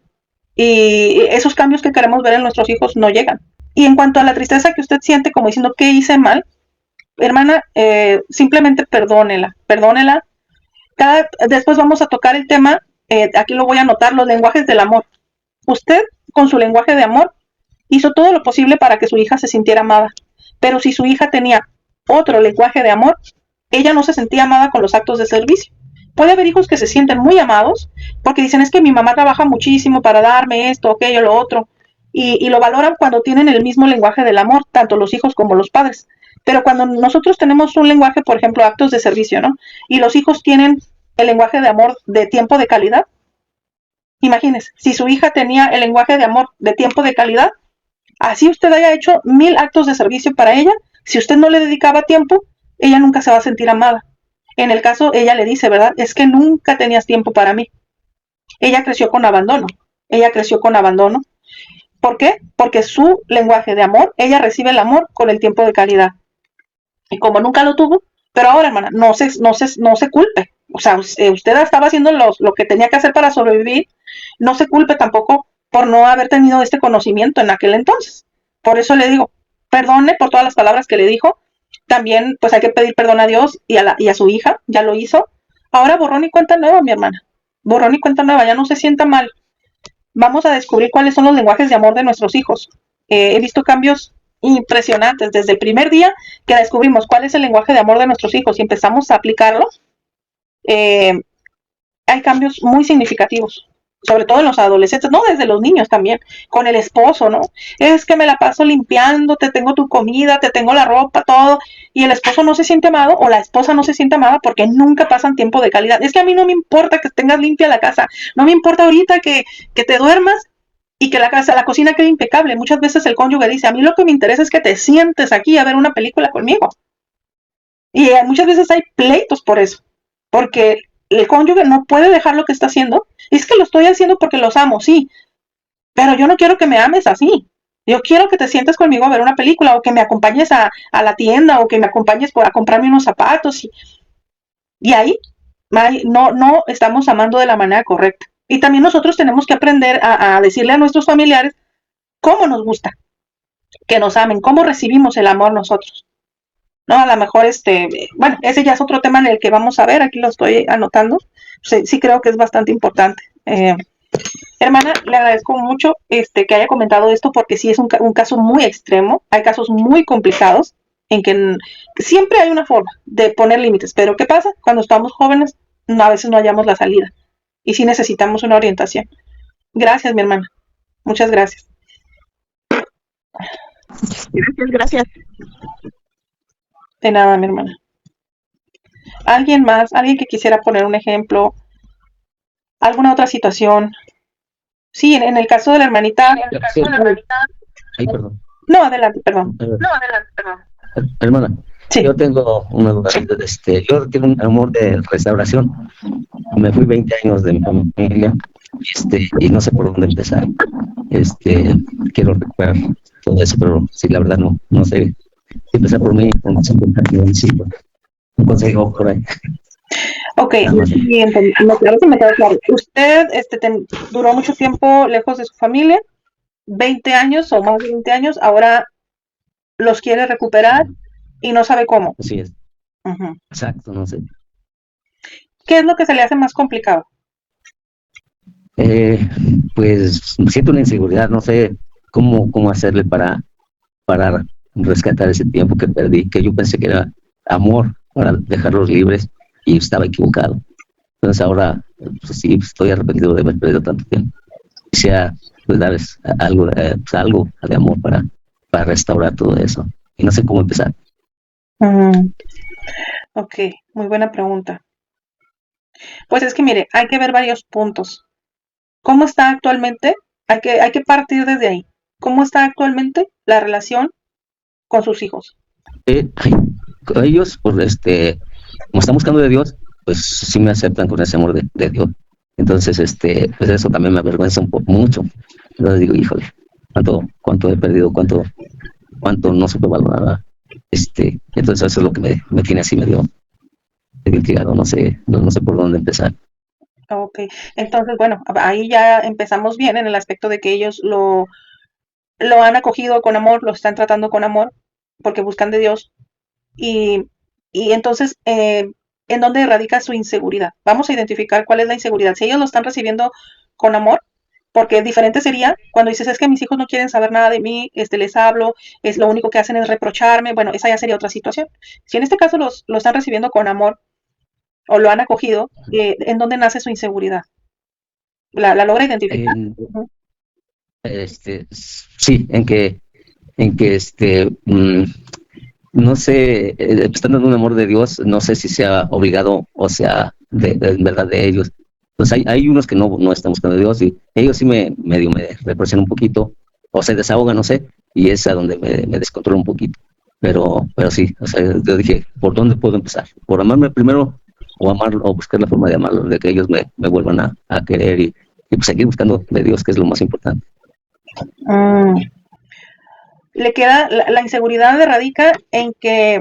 Speaker 1: y esos cambios que queremos ver en nuestros hijos no llegan. Y en cuanto a la tristeza que usted siente como diciendo que hice mal, hermana, simplemente perdónela. Después vamos a tocar el tema, aquí lo voy a anotar, los lenguajes del amor. Usted, con su lenguaje de amor, hizo todo lo posible para que su hija se sintiera amada. Pero si su hija tenía otro lenguaje de amor, ella no se sentía amada con los actos de servicio. Puede haber hijos que se sienten muy amados porque dicen, es que mi mamá trabaja muchísimo para darme esto, aquello, lo otro. Y lo valoran cuando tienen el mismo lenguaje del amor, tanto los hijos como los padres. Pero cuando nosotros tenemos un lenguaje, por ejemplo, actos de servicio, ¿no? Y los hijos tienen el lenguaje de amor de tiempo de calidad. Imagínense, si su hija tenía el lenguaje de amor de tiempo de calidad, así usted haya hecho 1000 actos de servicio para ella, si usted no le dedicaba tiempo, ella nunca se va a sentir amada. En el caso, ella le dice, ¿verdad? Es que nunca tenías tiempo para mí. Ella creció con abandono. ¿Por qué? Porque su lenguaje de amor, ella recibe el amor con el tiempo de calidad. Y como nunca lo tuvo, pero ahora, hermana, no se culpe. O sea, usted estaba haciendo lo que tenía que hacer para sobrevivir. No se culpe tampoco por no haber tenido este conocimiento en aquel entonces. Por eso le digo, perdone por todas las palabras que le dijo. También, pues hay que pedir perdón a Dios y a su hija. Ya lo hizo. Ahora borrón y cuenta nueva, mi hermana. Borrón y cuenta nueva. Ya no se sienta mal. Vamos a descubrir cuáles son los lenguajes de amor de nuestros hijos. He visto cambios impresionantes desde el primer día que descubrimos cuál es el lenguaje de amor de nuestros hijos y empezamos a aplicarlos. Hay cambios muy significativos, sobre todo en los adolescentes, no, desde los niños también, con el esposo, ¿no? Es que me la paso limpiando, te tengo tu comida, te tengo la ropa, todo, y el esposo no se siente amado o la esposa no se siente amada porque nunca pasan tiempo de calidad. Es que a mí no me importa que tengas limpia la casa, no me importa ahorita que te duermas y que la cocina quede impecable. Muchas veces el cónyuge dice, a mí lo que me interesa es que te sientes aquí a ver una película conmigo. Y muchas veces hay pleitos por eso, porque el cónyuge no puede dejar lo que está haciendo. Es que lo estoy haciendo porque los amo, sí, pero yo no quiero que me ames así. Yo quiero que te sientes conmigo a ver una película o que me acompañes a la tienda o que me acompañes a comprarme unos zapatos. Y ahí no estamos amando de la manera correcta. Y también nosotros tenemos que aprender a decirle a nuestros familiares cómo nos gusta que nos amen, cómo recibimos el amor nosotros. No, a lo mejor bueno, ese ya es otro tema en el que vamos a ver, aquí lo estoy anotando. Sí creo que es bastante importante. Hermana, le agradezco mucho que haya comentado esto porque sí es un caso muy extremo, hay casos muy complicados en que siempre hay una forma de poner límites, pero ¿qué pasa? Cuando estamos jóvenes a veces no hallamos la salida y sí necesitamos una orientación. Gracias, mi hermana. Muchas gracias.
Speaker 4: Gracias.
Speaker 1: De nada, mi hermana. ¿Alguien más? ¿Alguien que quisiera poner un ejemplo? ¿Alguna otra situación? Sí, en el caso de la hermanita.
Speaker 6: Sí. Ay, perdón.
Speaker 1: No, adelante, perdón.
Speaker 6: Hermana,
Speaker 1: Sí.
Speaker 6: yo tengo una duda. Yo tengo un amor de restauración. Me fui 20 años de mi familia y no sé por dónde empezar. Quiero recuperar todo eso, pero sí, la verdad no sé. Empezar por mí, un consejo por ahí.
Speaker 1: Ok, sí, me quedó claro. Usted duró mucho tiempo lejos de su familia, 20 años o más de 20 años, ahora los quiere recuperar y no sabe cómo.
Speaker 6: Así es.
Speaker 1: Uh-huh.
Speaker 6: Exacto, no sé.
Speaker 1: ¿Qué es lo que se le hace más complicado?
Speaker 6: Pues siento una inseguridad, no sé cómo hacerle para rescatar ese tiempo que perdí, que yo pensé que era amor para dejarlos libres y estaba equivocado. Entonces ahora pues sí, estoy arrepentido de haber perdido tanto tiempo. Quisiera pues darles algo de amor para restaurar todo eso. Y no sé cómo empezar.
Speaker 1: Ok, muy buena pregunta. Pues es que mire, hay que ver varios puntos. ¿Cómo está actualmente? Hay que partir desde ahí. ¿Cómo está actualmente la relación con sus hijos?
Speaker 6: Ellos, como están buscando de Dios, pues sí me aceptan con ese amor de Dios. Entonces, pues eso también me avergüenza mucho. Entonces digo, híjole, cuánto he perdido, cuánto no supe valorar. Entonces eso es lo que me tiene así medio intrigado, no sé por dónde empezar.
Speaker 1: Ok, entonces, bueno, ahí ya empezamos bien en el aspecto de que ellos lo han acogido con amor, lo están tratando con amor, porque buscan de Dios. Y entonces, ¿en dónde radica su inseguridad? Vamos a identificar cuál es la inseguridad. Si ellos lo están recibiendo con amor, porque diferente sería cuando dices, es que mis hijos no quieren saber nada de mí, les hablo, es lo único que hacen es reprocharme, bueno, esa ya sería otra situación. Si en este caso lo están recibiendo con amor o lo han acogido, ¿en dónde nace su inseguridad? ¿La logra identificar?
Speaker 6: Sí, en que no sé, estando en un amor de Dios, no sé si sea obligado o sea en verdad de ellos. Entonces hay unos que no están buscando a Dios y ellos sí me reprochan un poquito o se desahogan, no sé, y es a donde me descontrolo un poquito. Pero sí, o sea, yo dije, ¿por dónde puedo empezar? ¿Por amarme primero o amarlo, o buscar la forma de amarlo, de que ellos me vuelvan a querer y pues seguir buscando de Dios, que es lo más importante?
Speaker 1: Le queda la inseguridad radica en que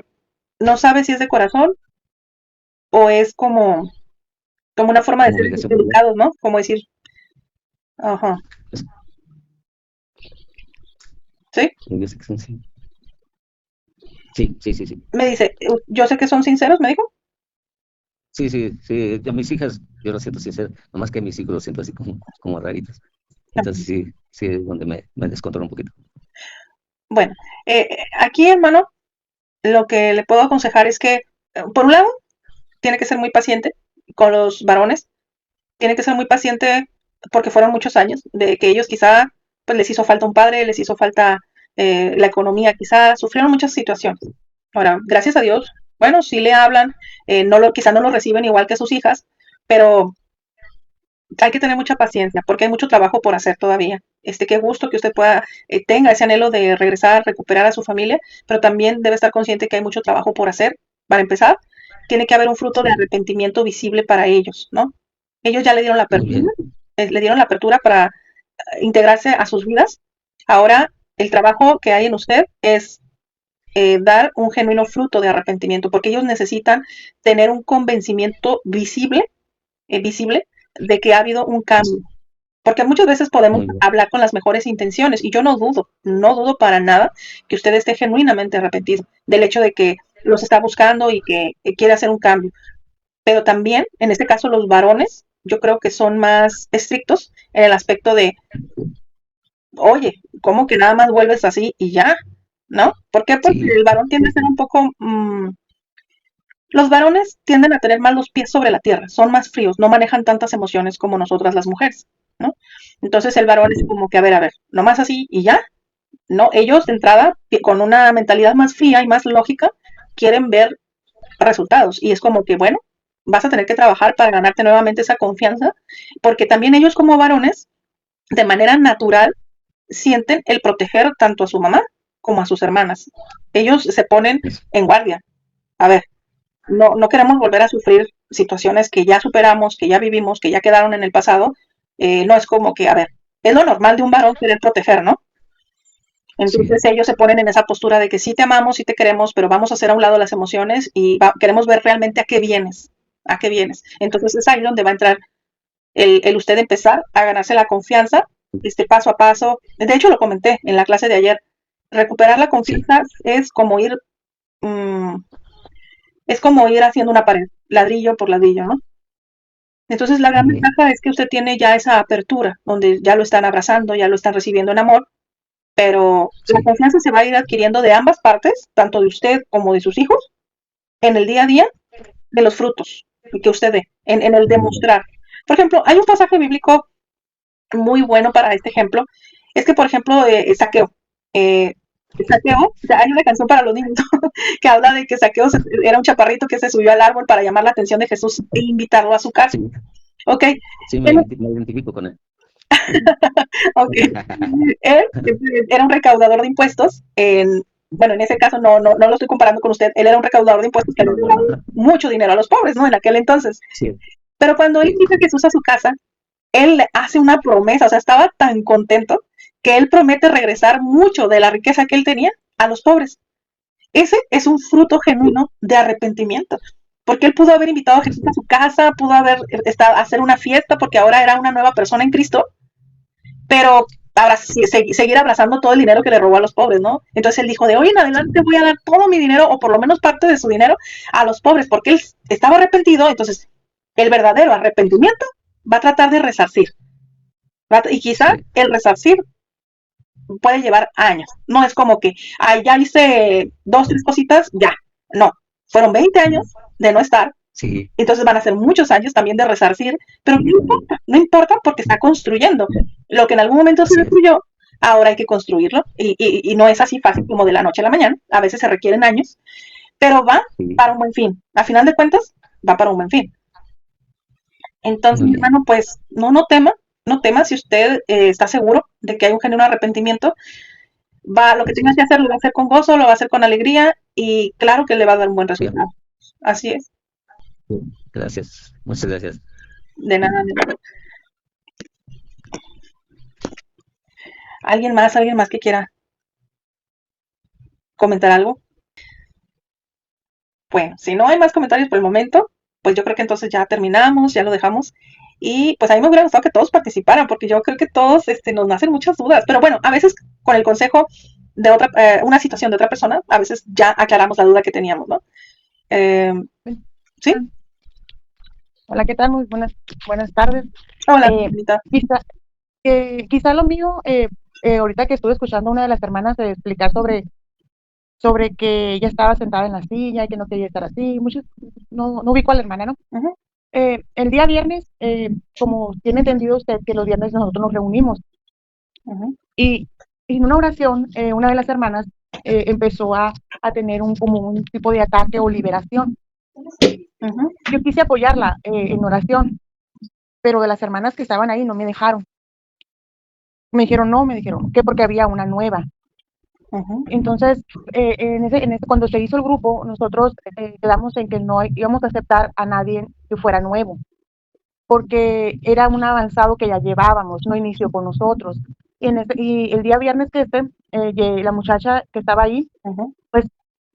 Speaker 1: no sabe si es de corazón o es como una forma de ser educados, ¿no? Como decir, ajá. ¿Sí?
Speaker 6: Yo sé que son sí. Sí.
Speaker 1: Me dice, yo sé que son sinceros, ¿me dijo?
Speaker 6: Sí, a mis hijas yo lo siento sincero, nomás que a mis hijos lo siento así como raritos. Entonces sí, es donde me descontrolo un poquito.
Speaker 1: Bueno, aquí, hermano, lo que le puedo aconsejar es que, por un lado, tiene que ser muy paciente con los varones, tiene que ser muy paciente porque fueron muchos años de que ellos quizá pues les hizo falta un padre, les hizo falta la economía, quizá sufrieron muchas situaciones. Ahora, gracias a Dios, bueno, sí le hablan, quizá no lo reciben igual que sus hijas, pero hay que tener mucha paciencia porque hay mucho trabajo por hacer todavía. Qué gusto que usted tenga ese anhelo de regresar, recuperar a su familia, pero también debe estar consciente que hay mucho trabajo por hacer, para empezar, tiene que haber un fruto de arrepentimiento visible para ellos, ¿no? Ellos ya le dieron la
Speaker 6: Muy
Speaker 1: apertura,
Speaker 6: bien.
Speaker 1: le dieron la apertura para integrarse a sus vidas. Ahora, el trabajo que hay en usted es dar un genuino fruto de arrepentimiento, porque ellos necesitan tener un convencimiento visible de que ha habido un cambio. Porque muchas veces podemos
Speaker 6: Muy bien.
Speaker 1: hablar con las mejores intenciones y yo no dudo para nada que usted esté genuinamente arrepentido del hecho de que los está buscando y que quiere hacer un cambio. Pero también, en este caso, los varones, yo creo que son más estrictos en el aspecto de, oye, ¿cómo que nada más vuelves así y ya? ¿No? ¿Por qué? Porque
Speaker 6: Sí,
Speaker 1: el varón tiende a ser un poco, los varones tienden a tener más los pies sobre la tierra, son más fríos, no manejan tantas emociones como nosotras las mujeres, ¿no? Entonces el varón es como que, a ver, nomás así y ya, ¿no? Ellos de entrada, con una mentalidad más fría y más lógica, quieren ver resultados y es como que, bueno, vas a tener que trabajar para ganarte nuevamente esa confianza, porque también ellos como varones, de manera natural, sienten el proteger tanto a su mamá como a sus hermanas. Ellos se ponen en guardia. A ver, no queremos volver a sufrir situaciones que ya superamos, que ya vivimos, que ya quedaron en el pasado. No es como que, a ver, es lo normal de un varón querer proteger, ¿no? Entonces
Speaker 6: sí,
Speaker 1: ellos se ponen en esa postura de que sí te amamos, sí te queremos, pero vamos a hacer a un lado las emociones y queremos ver realmente a qué vienes, a qué vienes. Entonces es ahí donde va a entrar el usted empezar a ganarse la confianza, paso a paso. De hecho, lo comenté en la clase de ayer. Recuperar la
Speaker 6: sí.
Speaker 1: confianza mm, es como ir haciendo una pared, ladrillo por ladrillo, ¿no? Entonces la gran
Speaker 6: Muy bien.
Speaker 1: ventaja es que usted tiene ya esa apertura, donde ya lo están abrazando, ya lo están recibiendo en amor, pero la
Speaker 6: Sí,
Speaker 1: confianza se va a ir adquiriendo de ambas partes, tanto de usted como de sus hijos, en el día a día, de los frutos que usted dé, en el demostrar. Por ejemplo, hay un pasaje bíblico muy bueno para este ejemplo, es que, por ejemplo, Saqueo, eh, Saqueo, o sea, hay una canción para los niños que habla de que Saqueo era un chaparrito que se subió al árbol para llamar la atención de Jesús e invitarlo a su casa.
Speaker 6: sí,
Speaker 1: Ok,
Speaker 6: sí,
Speaker 1: él,
Speaker 6: me identifico con él.
Speaker 1: okay. Él era un recaudador de impuestos. Bueno, en ese caso no lo estoy comparando con usted. Él era un recaudador de impuestos que le dio mucho dinero a los pobres, ¿no? En aquel entonces.
Speaker 6: Sí,
Speaker 1: Pero cuando él
Speaker 6: sí,
Speaker 1: invita a Jesús a su casa, él hace una promesa, o sea, estaba tan contento que él promete regresar mucho de la riqueza que él tenía a los pobres. Ese es un fruto genuino de arrepentimiento, porque él pudo haber invitado a Jesús a su casa, pudo hacer una fiesta porque ahora era una nueva persona en Cristo, pero seguir abrazando todo el dinero que le robó a los pobres, ¿no? Entonces él dijo, de hoy en adelante voy a dar todo mi dinero, o por lo menos parte de su dinero, a los pobres, porque él estaba arrepentido. Entonces el verdadero arrepentimiento va a tratar de resarcir, y quizá
Speaker 6: sí,
Speaker 1: el resarcir puede llevar años. No es como que, ay, ya hice 2, 3 cositas, ya. No, fueron 20 años de no estar,
Speaker 6: sí,
Speaker 1: entonces van a ser muchos años también de resarcir, pero no importa porque está construyendo. Lo que en algún momento se
Speaker 6: así es.
Speaker 1: destruyó, ahora hay que construirlo, y no es así fácil como de la noche a la mañana, a veces se requieren años, pero va
Speaker 6: Sí,
Speaker 1: para un buen fin. A final de cuentas, va para un buen fin. Entonces,
Speaker 6: muy
Speaker 1: mi
Speaker 6: bien.
Speaker 1: hermano, pues no tema si usted está seguro de que hay un genuino arrepentimiento. Lo que
Speaker 6: Así
Speaker 1: tenga
Speaker 6: es.
Speaker 1: que hacer lo va a hacer con gozo, lo va a hacer con alegría y claro que le va a dar un buen
Speaker 6: Sí,
Speaker 1: resultado. Así es,
Speaker 6: sí. Gracias. Muchas gracias.
Speaker 1: de nada. Mi hermano. Alguien más que quiera comentar algo? Bueno, si no hay más comentarios por el momento, pues yo creo que entonces ya terminamos, ya lo dejamos. Y pues a mí me hubiera gustado que todos participaran, porque yo creo que todos nos nacen muchas dudas. Pero bueno, a veces con el consejo de una situación de otra persona, a veces ya aclaramos la duda que teníamos, ¿no? Eh, ¿Sí?
Speaker 2: Hola, ¿qué tal? Muy buenas tardes.
Speaker 1: Hola,
Speaker 2: Eh,
Speaker 1: Anita.
Speaker 2: quizá, quizá lo mío, ahorita que estuve escuchando a una de las hermanas explicar sobre que ella estaba sentada en la silla y que no quería estar así, no ubico a la hermana, ¿no?
Speaker 1: Ujú,
Speaker 2: El día viernes, como tiene entendido usted que los viernes nosotros nos reunimos
Speaker 1: ujú,
Speaker 2: y en una oración, una de las hermanas empezó a tener como un tipo de ataque o liberación.
Speaker 1: ujú,
Speaker 2: Yo quise apoyarla en oración, pero de las hermanas que estaban ahí no me dejaron. Me dijeron no, me dijeron que porque había una nueva.
Speaker 1: Ujú.
Speaker 2: Entonces, cuando se hizo el grupo, nosotros quedamos en que no íbamos a aceptar a nadie que fuera nuevo, porque era un avanzado que ya llevábamos, no inició con nosotros. Y el día viernes la muchacha que estaba ahí,
Speaker 1: Ujú.
Speaker 2: pues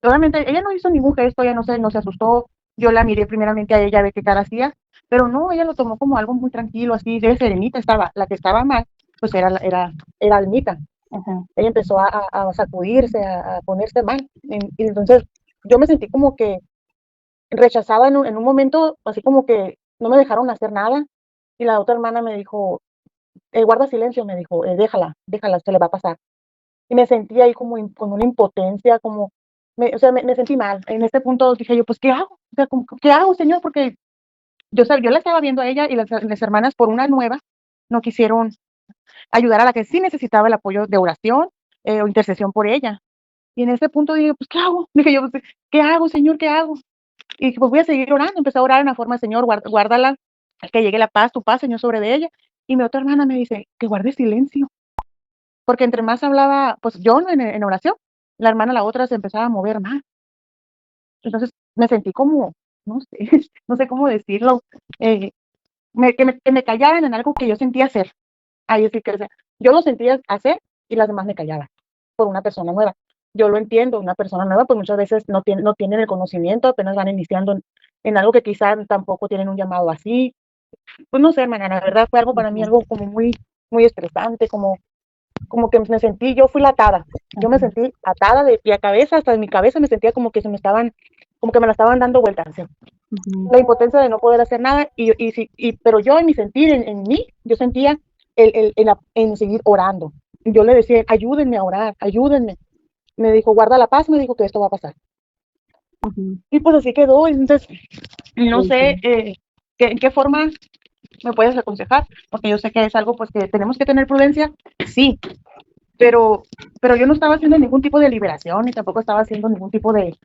Speaker 2: obviamente ella no hizo ningún gesto, ella no se asustó. Yo la miré primeramente a ella, a ver qué cara hacía, pero no, ella lo tomó como algo muy tranquilo, así, de serenita estaba. La que estaba mal, pues era Almita.
Speaker 1: Ujú.
Speaker 2: Ella empezó a sacudirse, a ponerse mal. Y entonces yo me sentí como que rechazada en un momento, así como que no me dejaron hacer nada. Y la otra hermana me dijo, guarda silencio, me dijo, déjala, se le va a pasar. Y me sentí ahí como con una impotencia, o sea, me sentí mal. En este punto dije yo, pues, ¿qué hago? O sea, ¿qué hago, señor? Porque yo la estaba viendo a ella y las hermanas por una nueva no quisieron ayudar a la que sí necesitaba el apoyo de oración o intercesión por ella. Y en ese punto dije, pues, ¿qué hago? Dije yo, pues, ¿qué hago, Señor? ¿Qué hago? Y dije, pues voy a seguir orando. Empecé a orar en la forma, Señor, guárdala, que llegue la paz, tu paz, Señor, sobre de ella. Y mi otra hermana me dice, que guarde silencio. Porque entre más hablaba, pues yo en oración, la hermana, la otra, se empezaba a mover más. Entonces me sentí como, no sé, no sé cómo decirlo, eh, que me callaran en algo que yo sentía hacer. Ahí sí que, o sea, yo lo sentía hacer y las demás me callaban por una persona nueva. Yo lo entiendo, una persona nueva pues muchas veces no tienen el conocimiento, apenas van iniciando en algo que quizás tampoco tienen un llamado así. Pues no sé, hermana, la verdad fue algo para mí,
Speaker 1: Ujú.
Speaker 2: algo como muy, muy estresante, como que me sentí, yo fui la atada, yo me
Speaker 1: Ujú.
Speaker 2: sentí atada de pie a cabeza, hasta en mi cabeza me sentía como que como que me la estaban dando vueltas, ¿sí?
Speaker 1: Ujú.
Speaker 2: La impotencia de no poder hacer nada, pero yo en mi sentir, en mí, yo sentía en seguir orando. Yo le decía, ayúdenme a orar, ayúdenme. Me dijo, guarda la paz, me dijo que esto va a pasar.
Speaker 1: Ujú.
Speaker 2: Y pues así quedó. Entonces, no sé
Speaker 1: Ok.
Speaker 2: en qué forma me puedes aconsejar, porque yo sé que es algo pues que tenemos que tener prudencia, sí, pero, pero yo no estaba haciendo ningún tipo de liberación, ni tampoco estaba haciendo ningún tipo de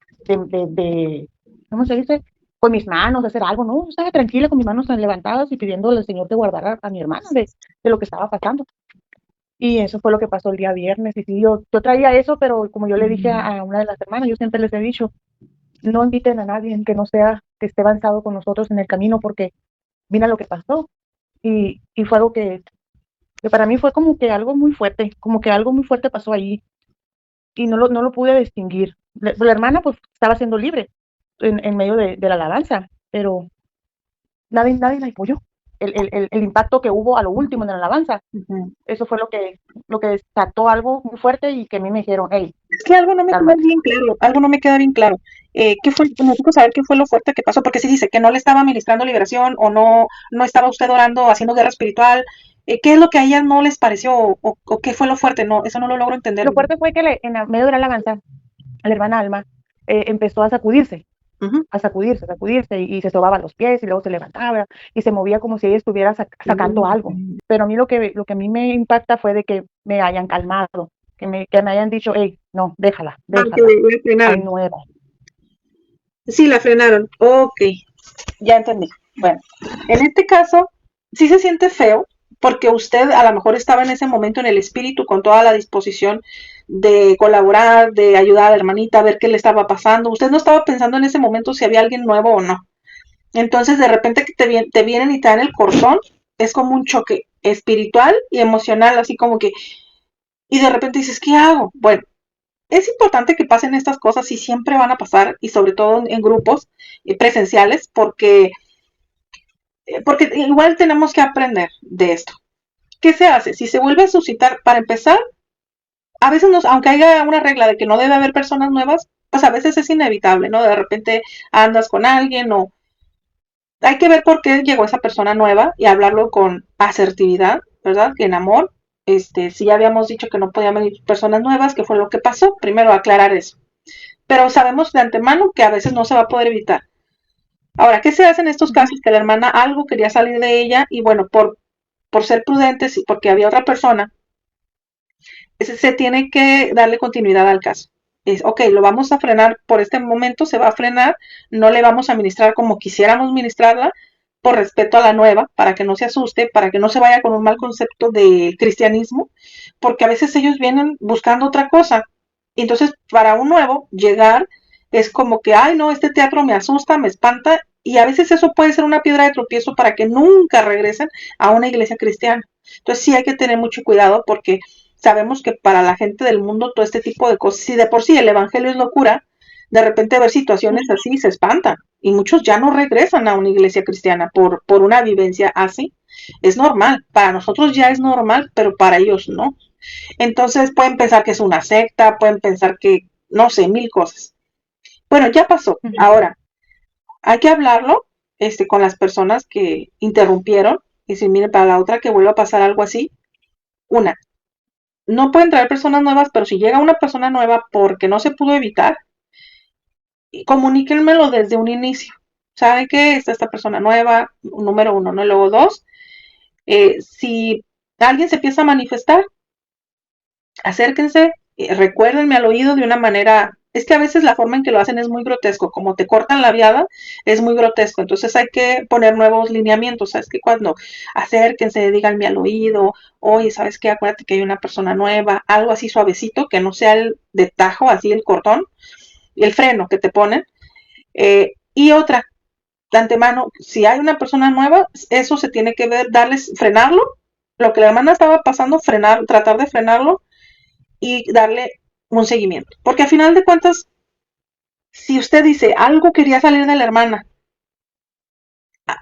Speaker 2: ¿cómo se dice? Con mis manos, hacer algo, ¿no? Yo estaba tranquila con mis manos levantadas y pidiéndole al Señor que guardara a mi hermana de lo que estaba pasando. Y eso fue lo que pasó el día viernes. Y sí, yo traía eso, pero como yo le dije a una de las hermanas, yo siempre les he dicho, no inviten a nadie que no sea, que esté avanzado con nosotros en el camino, porque mira lo que pasó. Y fue algo que para mí fue como que algo muy fuerte, como que algo muy fuerte pasó ahí y no lo pude distinguir. La hermana pues estaba siendo libre en medio de la alabanza, pero nadie la apoyó. El impacto que hubo a lo último en la alabanza,
Speaker 1: Ujú.
Speaker 2: eso fue lo que desató algo muy fuerte y que a mí me dijeron, hey,
Speaker 1: Es que algo no me queda
Speaker 2: cálmate.
Speaker 1: bien claro, algo no me queda bien claro. ¿Qué fue? Necesito saber qué fue lo fuerte que pasó, porque si dice que no le estaba ministrando liberación o no estaba usted orando, haciendo guerra espiritual. ¿Qué es lo que a ellas no les pareció o qué fue lo fuerte? No, eso no lo logro entender
Speaker 2: Lo
Speaker 1: bien.
Speaker 2: fuerte fue que en medio de la alabanza, la hermana Alma empezó
Speaker 1: Ujú.
Speaker 2: a sacudirse y se sobaba los pies y luego se levantaba y se movía como si ella estuviera sacando algo. Pero a mí lo que a mí me impacta fue de que me hayan calmado, que me hayan dicho, hey, no, déjala,
Speaker 1: Ah, que
Speaker 2: déjala,
Speaker 1: la
Speaker 2: hay
Speaker 1: frenaron.
Speaker 2: nueva.
Speaker 1: Sí, la frenaron. Ok, ya entendí. Bueno, en este caso, sí se siente feo porque usted a lo mejor estaba en ese momento en el espíritu con toda la disposición de colaborar, de ayudar a la hermanita a ver qué le estaba pasando. Usted no estaba pensando en ese momento si había alguien nuevo o no. Entonces, de repente que te vienen y te dan el corazón, es como un choque espiritual y emocional, así como que, y de repente dices, ¿qué hago? Bueno, es importante que pasen estas cosas y siempre van a pasar, y sobre todo en grupos presenciales, porque igual tenemos que aprender de esto. ¿Qué se hace? Si se vuelve a suscitar, para empezar, a veces aunque haya una regla de que no debe haber personas nuevas, pues a veces es inevitable, ¿no? De repente andas con alguien o hay que ver por qué llegó esa persona nueva y hablarlo con asertividad, ¿verdad? En amor. Si ya habíamos dicho que no podían venir personas nuevas, ¿qué fue lo que pasó? Primero aclarar eso. Pero sabemos de antemano que a veces no se va a poder evitar. Ahora, ¿qué se hace en estos casos? Que la hermana algo quería salir de ella y bueno, por ser prudentes y porque había otra persona, se tiene que darle continuidad al caso. Ok, lo vamos a frenar por este momento, se va a frenar, no le vamos a ministrar como quisiéramos ministrarla, por respeto a la nueva, para que no se asuste, para que no se vaya con un mal concepto del cristianismo, porque a veces ellos vienen buscando otra cosa. Y entonces, para un nuevo, llegar es como que, ay, no, este teatro me asusta, me espanta, y a veces eso puede ser una piedra de tropiezo para que nunca regresen a una iglesia cristiana. Entonces sí hay que tener mucho cuidado porque sabemos que para la gente del mundo todo este tipo de cosas, si de por sí el evangelio es locura, de repente ver situaciones así se espantan y muchos ya no regresan a una iglesia cristiana por una vivencia así. Es normal, para nosotros ya es normal, pero para ellos no. Entonces pueden pensar que es una secta, pueden pensar que, no sé, mil cosas. Bueno, ya pasó. Ahora, hay que hablarlo con las personas que interrumpieron y decir, miren, para la otra que vuelva a pasar algo así, una, no pueden traer personas nuevas, pero si llega una persona nueva porque no se pudo evitar, comuníquenmelo desde un inicio. ¿Saben qué? Esta persona nueva, número uno, ¿no? Y luego dos, si alguien se empieza a manifestar, acérquense, recuérdenme al oído de una manera, es que a veces la forma en que lo hacen es muy grotesco, como te cortan la viada, es muy grotesco, entonces hay que poner nuevos lineamientos, sabes que cuando acérquense, díganme al oído, oye, sabes qué, acuérdate que hay una persona nueva, algo así suavecito, que no sea el de tajo, así el cordón, y el freno que te ponen, y otra, de antemano, si hay una persona nueva, eso se tiene que ver, darles, frenarlo, lo que la hermana estaba pasando, frenar, tratar de frenarlo, y darle un seguimiento. Porque al final de cuentas, si usted dice algo quería salir de la hermana,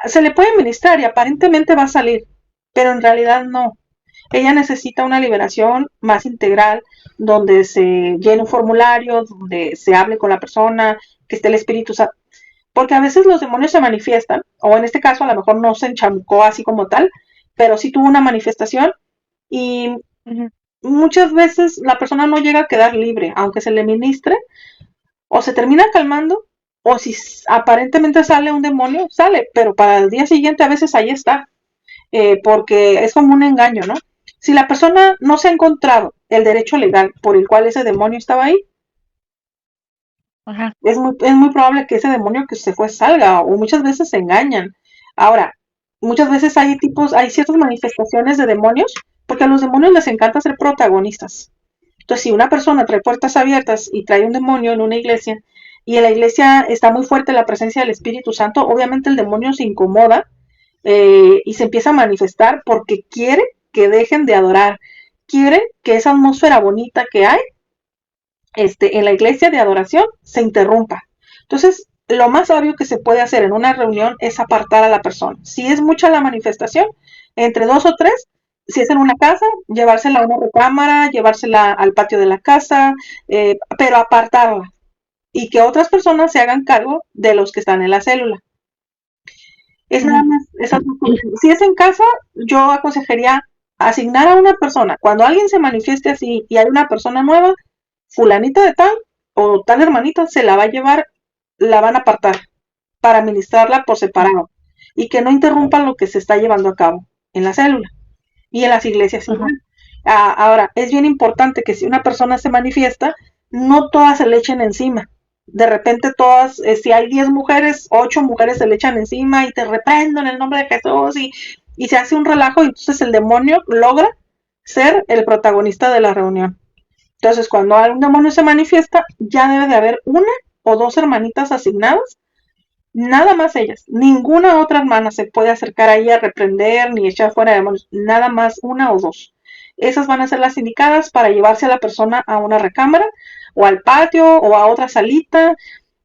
Speaker 1: se le puede ministrar y aparentemente va a salir, pero en realidad no. Ella necesita una liberación más integral, donde se llene un formulario, donde se hable con la persona, que esté el espíritu. Porque a veces los demonios se manifiestan, o en este caso a lo mejor no se enchamucó así como tal, pero sí tuvo una manifestación y muchas veces la persona no llega a quedar libre, aunque se le ministre, o se termina calmando, o si aparentemente sale un demonio, sale, pero para el día siguiente a veces ahí está, porque es como un engaño, ¿no? Si la persona no se ha encontrado el derecho legal por el cual ese demonio estaba ahí,
Speaker 2: Ajá.
Speaker 1: es muy probable que ese demonio que se fue salga, o muchas veces se engañan. Ahora, muchas veces hay ciertas manifestaciones de demonios, porque a los demonios les encanta ser protagonistas. Entonces, si una persona trae puertas abiertas y trae un demonio en una iglesia, y en la iglesia está muy fuerte la presencia del Espíritu Santo, obviamente el demonio se incomoda y se empieza a manifestar porque quiere que dejen de adorar, quiere que esa atmósfera bonita que hay en la iglesia de adoración se interrumpa. Entonces, lo más sabio que se puede hacer en una reunión es apartar a la persona. Si es mucha la manifestación, entre dos o tres, si es en una casa, llevársela a una recámara, llevársela al patio de la casa, pero apartarla y que otras personas se hagan cargo de los que están en la célula. Es nada más, si es en casa, yo aconsejaría asignar a una persona. Cuando alguien se manifieste así y hay una persona nueva, fulanita de tal o tal hermanita se la va a llevar, la van a apartar para administrarla por separado y que no interrumpa lo que se está llevando a cabo en la célula y en las iglesias igual. Ahora, es bien importante que si una persona se manifiesta, no todas se le echen encima. De repente todas, si hay 10 mujeres, 8 mujeres se le echan encima y te reprendo en el nombre de Jesús y se hace un relajo y entonces el demonio logra ser el protagonista de la reunión. Entonces, cuando un demonio se manifiesta, ya debe de haber una o dos hermanitas asignadas, nada más ellas. Ninguna otra hermana se puede acercar ahí a reprender ni echar fuera demonios, nada más una o dos. Esas van a ser las indicadas para llevarse a la persona a una recámara o al patio o a otra salita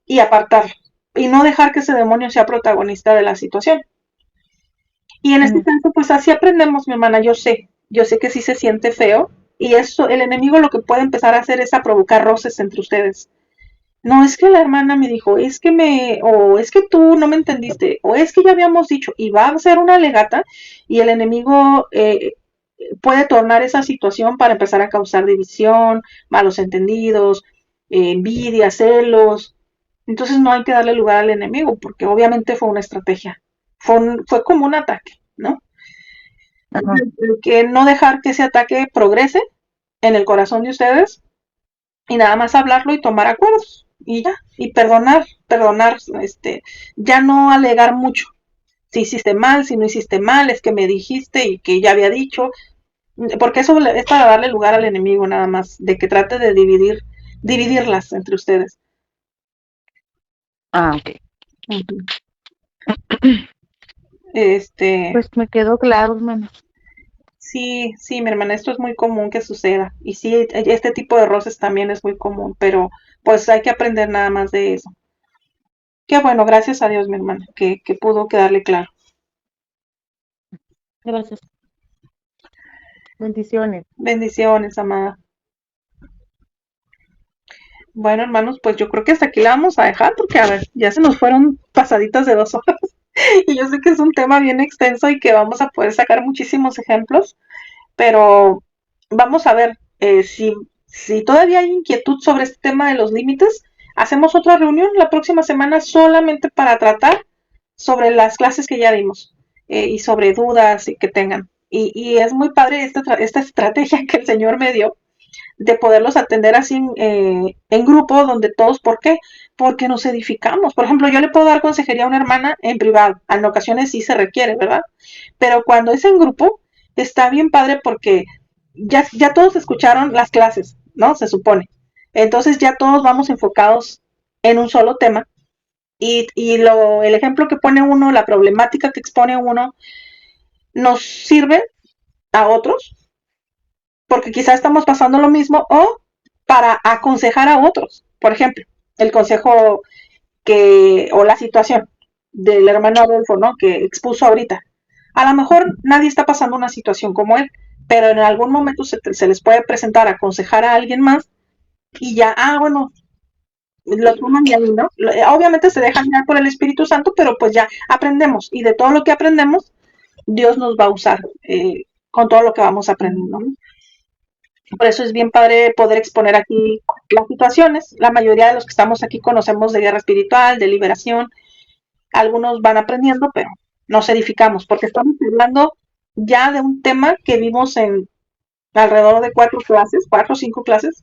Speaker 1: y apartarlo. Y no dejar que ese demonio sea protagonista de la situación. Y en este caso, pues así aprendemos, mi hermana, yo sé que sí se siente feo, y eso, el enemigo lo que puede empezar a hacer es a provocar roces entre ustedes. No, es que la hermana me dijo, o es que tú no me entendiste, o es que ya habíamos dicho, y va a ser una legata, y el enemigo puede tornar esa situación para empezar a causar división, malos entendidos, envidia, celos. Entonces no hay que darle lugar al enemigo, porque obviamente fue una estrategia, fue como un ataque, ¿no? Que no dejar que ese ataque progrese en el corazón de ustedes y nada más hablarlo y tomar acuerdos y ya, y perdonar, ya no alegar mucho. Si hiciste mal, si no hiciste mal, es que me dijiste y que ya había dicho, porque eso es para darle lugar al enemigo nada más, de que trate de dividir dividirlas entre ustedes.
Speaker 2: Ok.
Speaker 1: Ujú.
Speaker 2: Pues me quedó claro, hermana.
Speaker 1: Sí, sí, mi hermana, esto es muy común que suceda. Y sí, este tipo de roces también es muy común, pero pues hay que aprender nada más de eso. Qué bueno, gracias a Dios, mi hermana, que pudo quedarle claro.
Speaker 2: Gracias. Bendiciones.
Speaker 1: Bendiciones, amada. Bueno, hermanos, pues yo creo que hasta aquí la vamos a dejar porque, a ver, ya se nos fueron pasaditas de 2 horas. Y yo sé que es un tema bien extenso y que vamos a poder sacar muchísimos ejemplos, pero vamos a ver si todavía hay inquietud sobre este tema de los límites. Hacemos otra reunión la próxima semana solamente para tratar sobre las clases que ya dimos y sobre dudas y que tengan. Y es muy padre esta estrategia que el Señor me dio de poderlos atender así en grupo, donde todos, ¿por qué? Porque nos edificamos. Por ejemplo, yo le puedo dar consejería a una hermana en privado, en ocasiones sí se requiere, ¿verdad? Pero cuando es en grupo, está bien padre porque ya todos escucharon las clases, ¿no? Se supone. Entonces ya todos vamos enfocados en un solo tema y el ejemplo que pone uno, la problemática que expone uno, nos sirve a otros porque quizás estamos pasando lo mismo o para aconsejar a otros. Por ejemplo, el consejo o la situación del hermano Adolfo, ¿no? Que expuso ahorita. A lo mejor nadie está pasando una situación como él, pero en algún momento se les puede presentar a aconsejar a alguien más y ya, bueno, lo toman de ahí, ¿no? Obviamente se dejan guiar por el Espíritu Santo, pero pues ya aprendemos y de todo lo que aprendemos, Dios nos va a usar con todo lo que vamos aprendiendo, ¿no? Por eso es bien padre poder exponer aquí las situaciones. La mayoría de los que estamos aquí conocemos de guerra espiritual, de liberación. Algunos van aprendiendo, pero nos edificamos, porque estamos hablando ya de un tema que vimos en alrededor de 4 o 5 clases.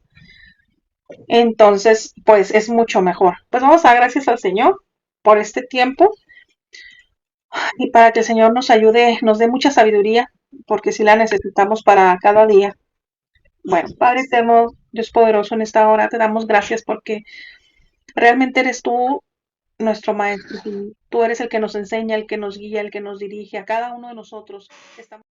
Speaker 1: Entonces, pues es mucho mejor. Pues vamos a dar gracias al Señor por este tiempo y para que el Señor nos ayude, nos dé mucha sabiduría, porque si la necesitamos para cada día. Bueno, Padre eterno, Dios poderoso, en esta hora te damos gracias porque realmente eres tú nuestro maestro. Tú eres el que nos enseña, el que nos guía, el que nos dirige a cada uno de nosotros. Estamos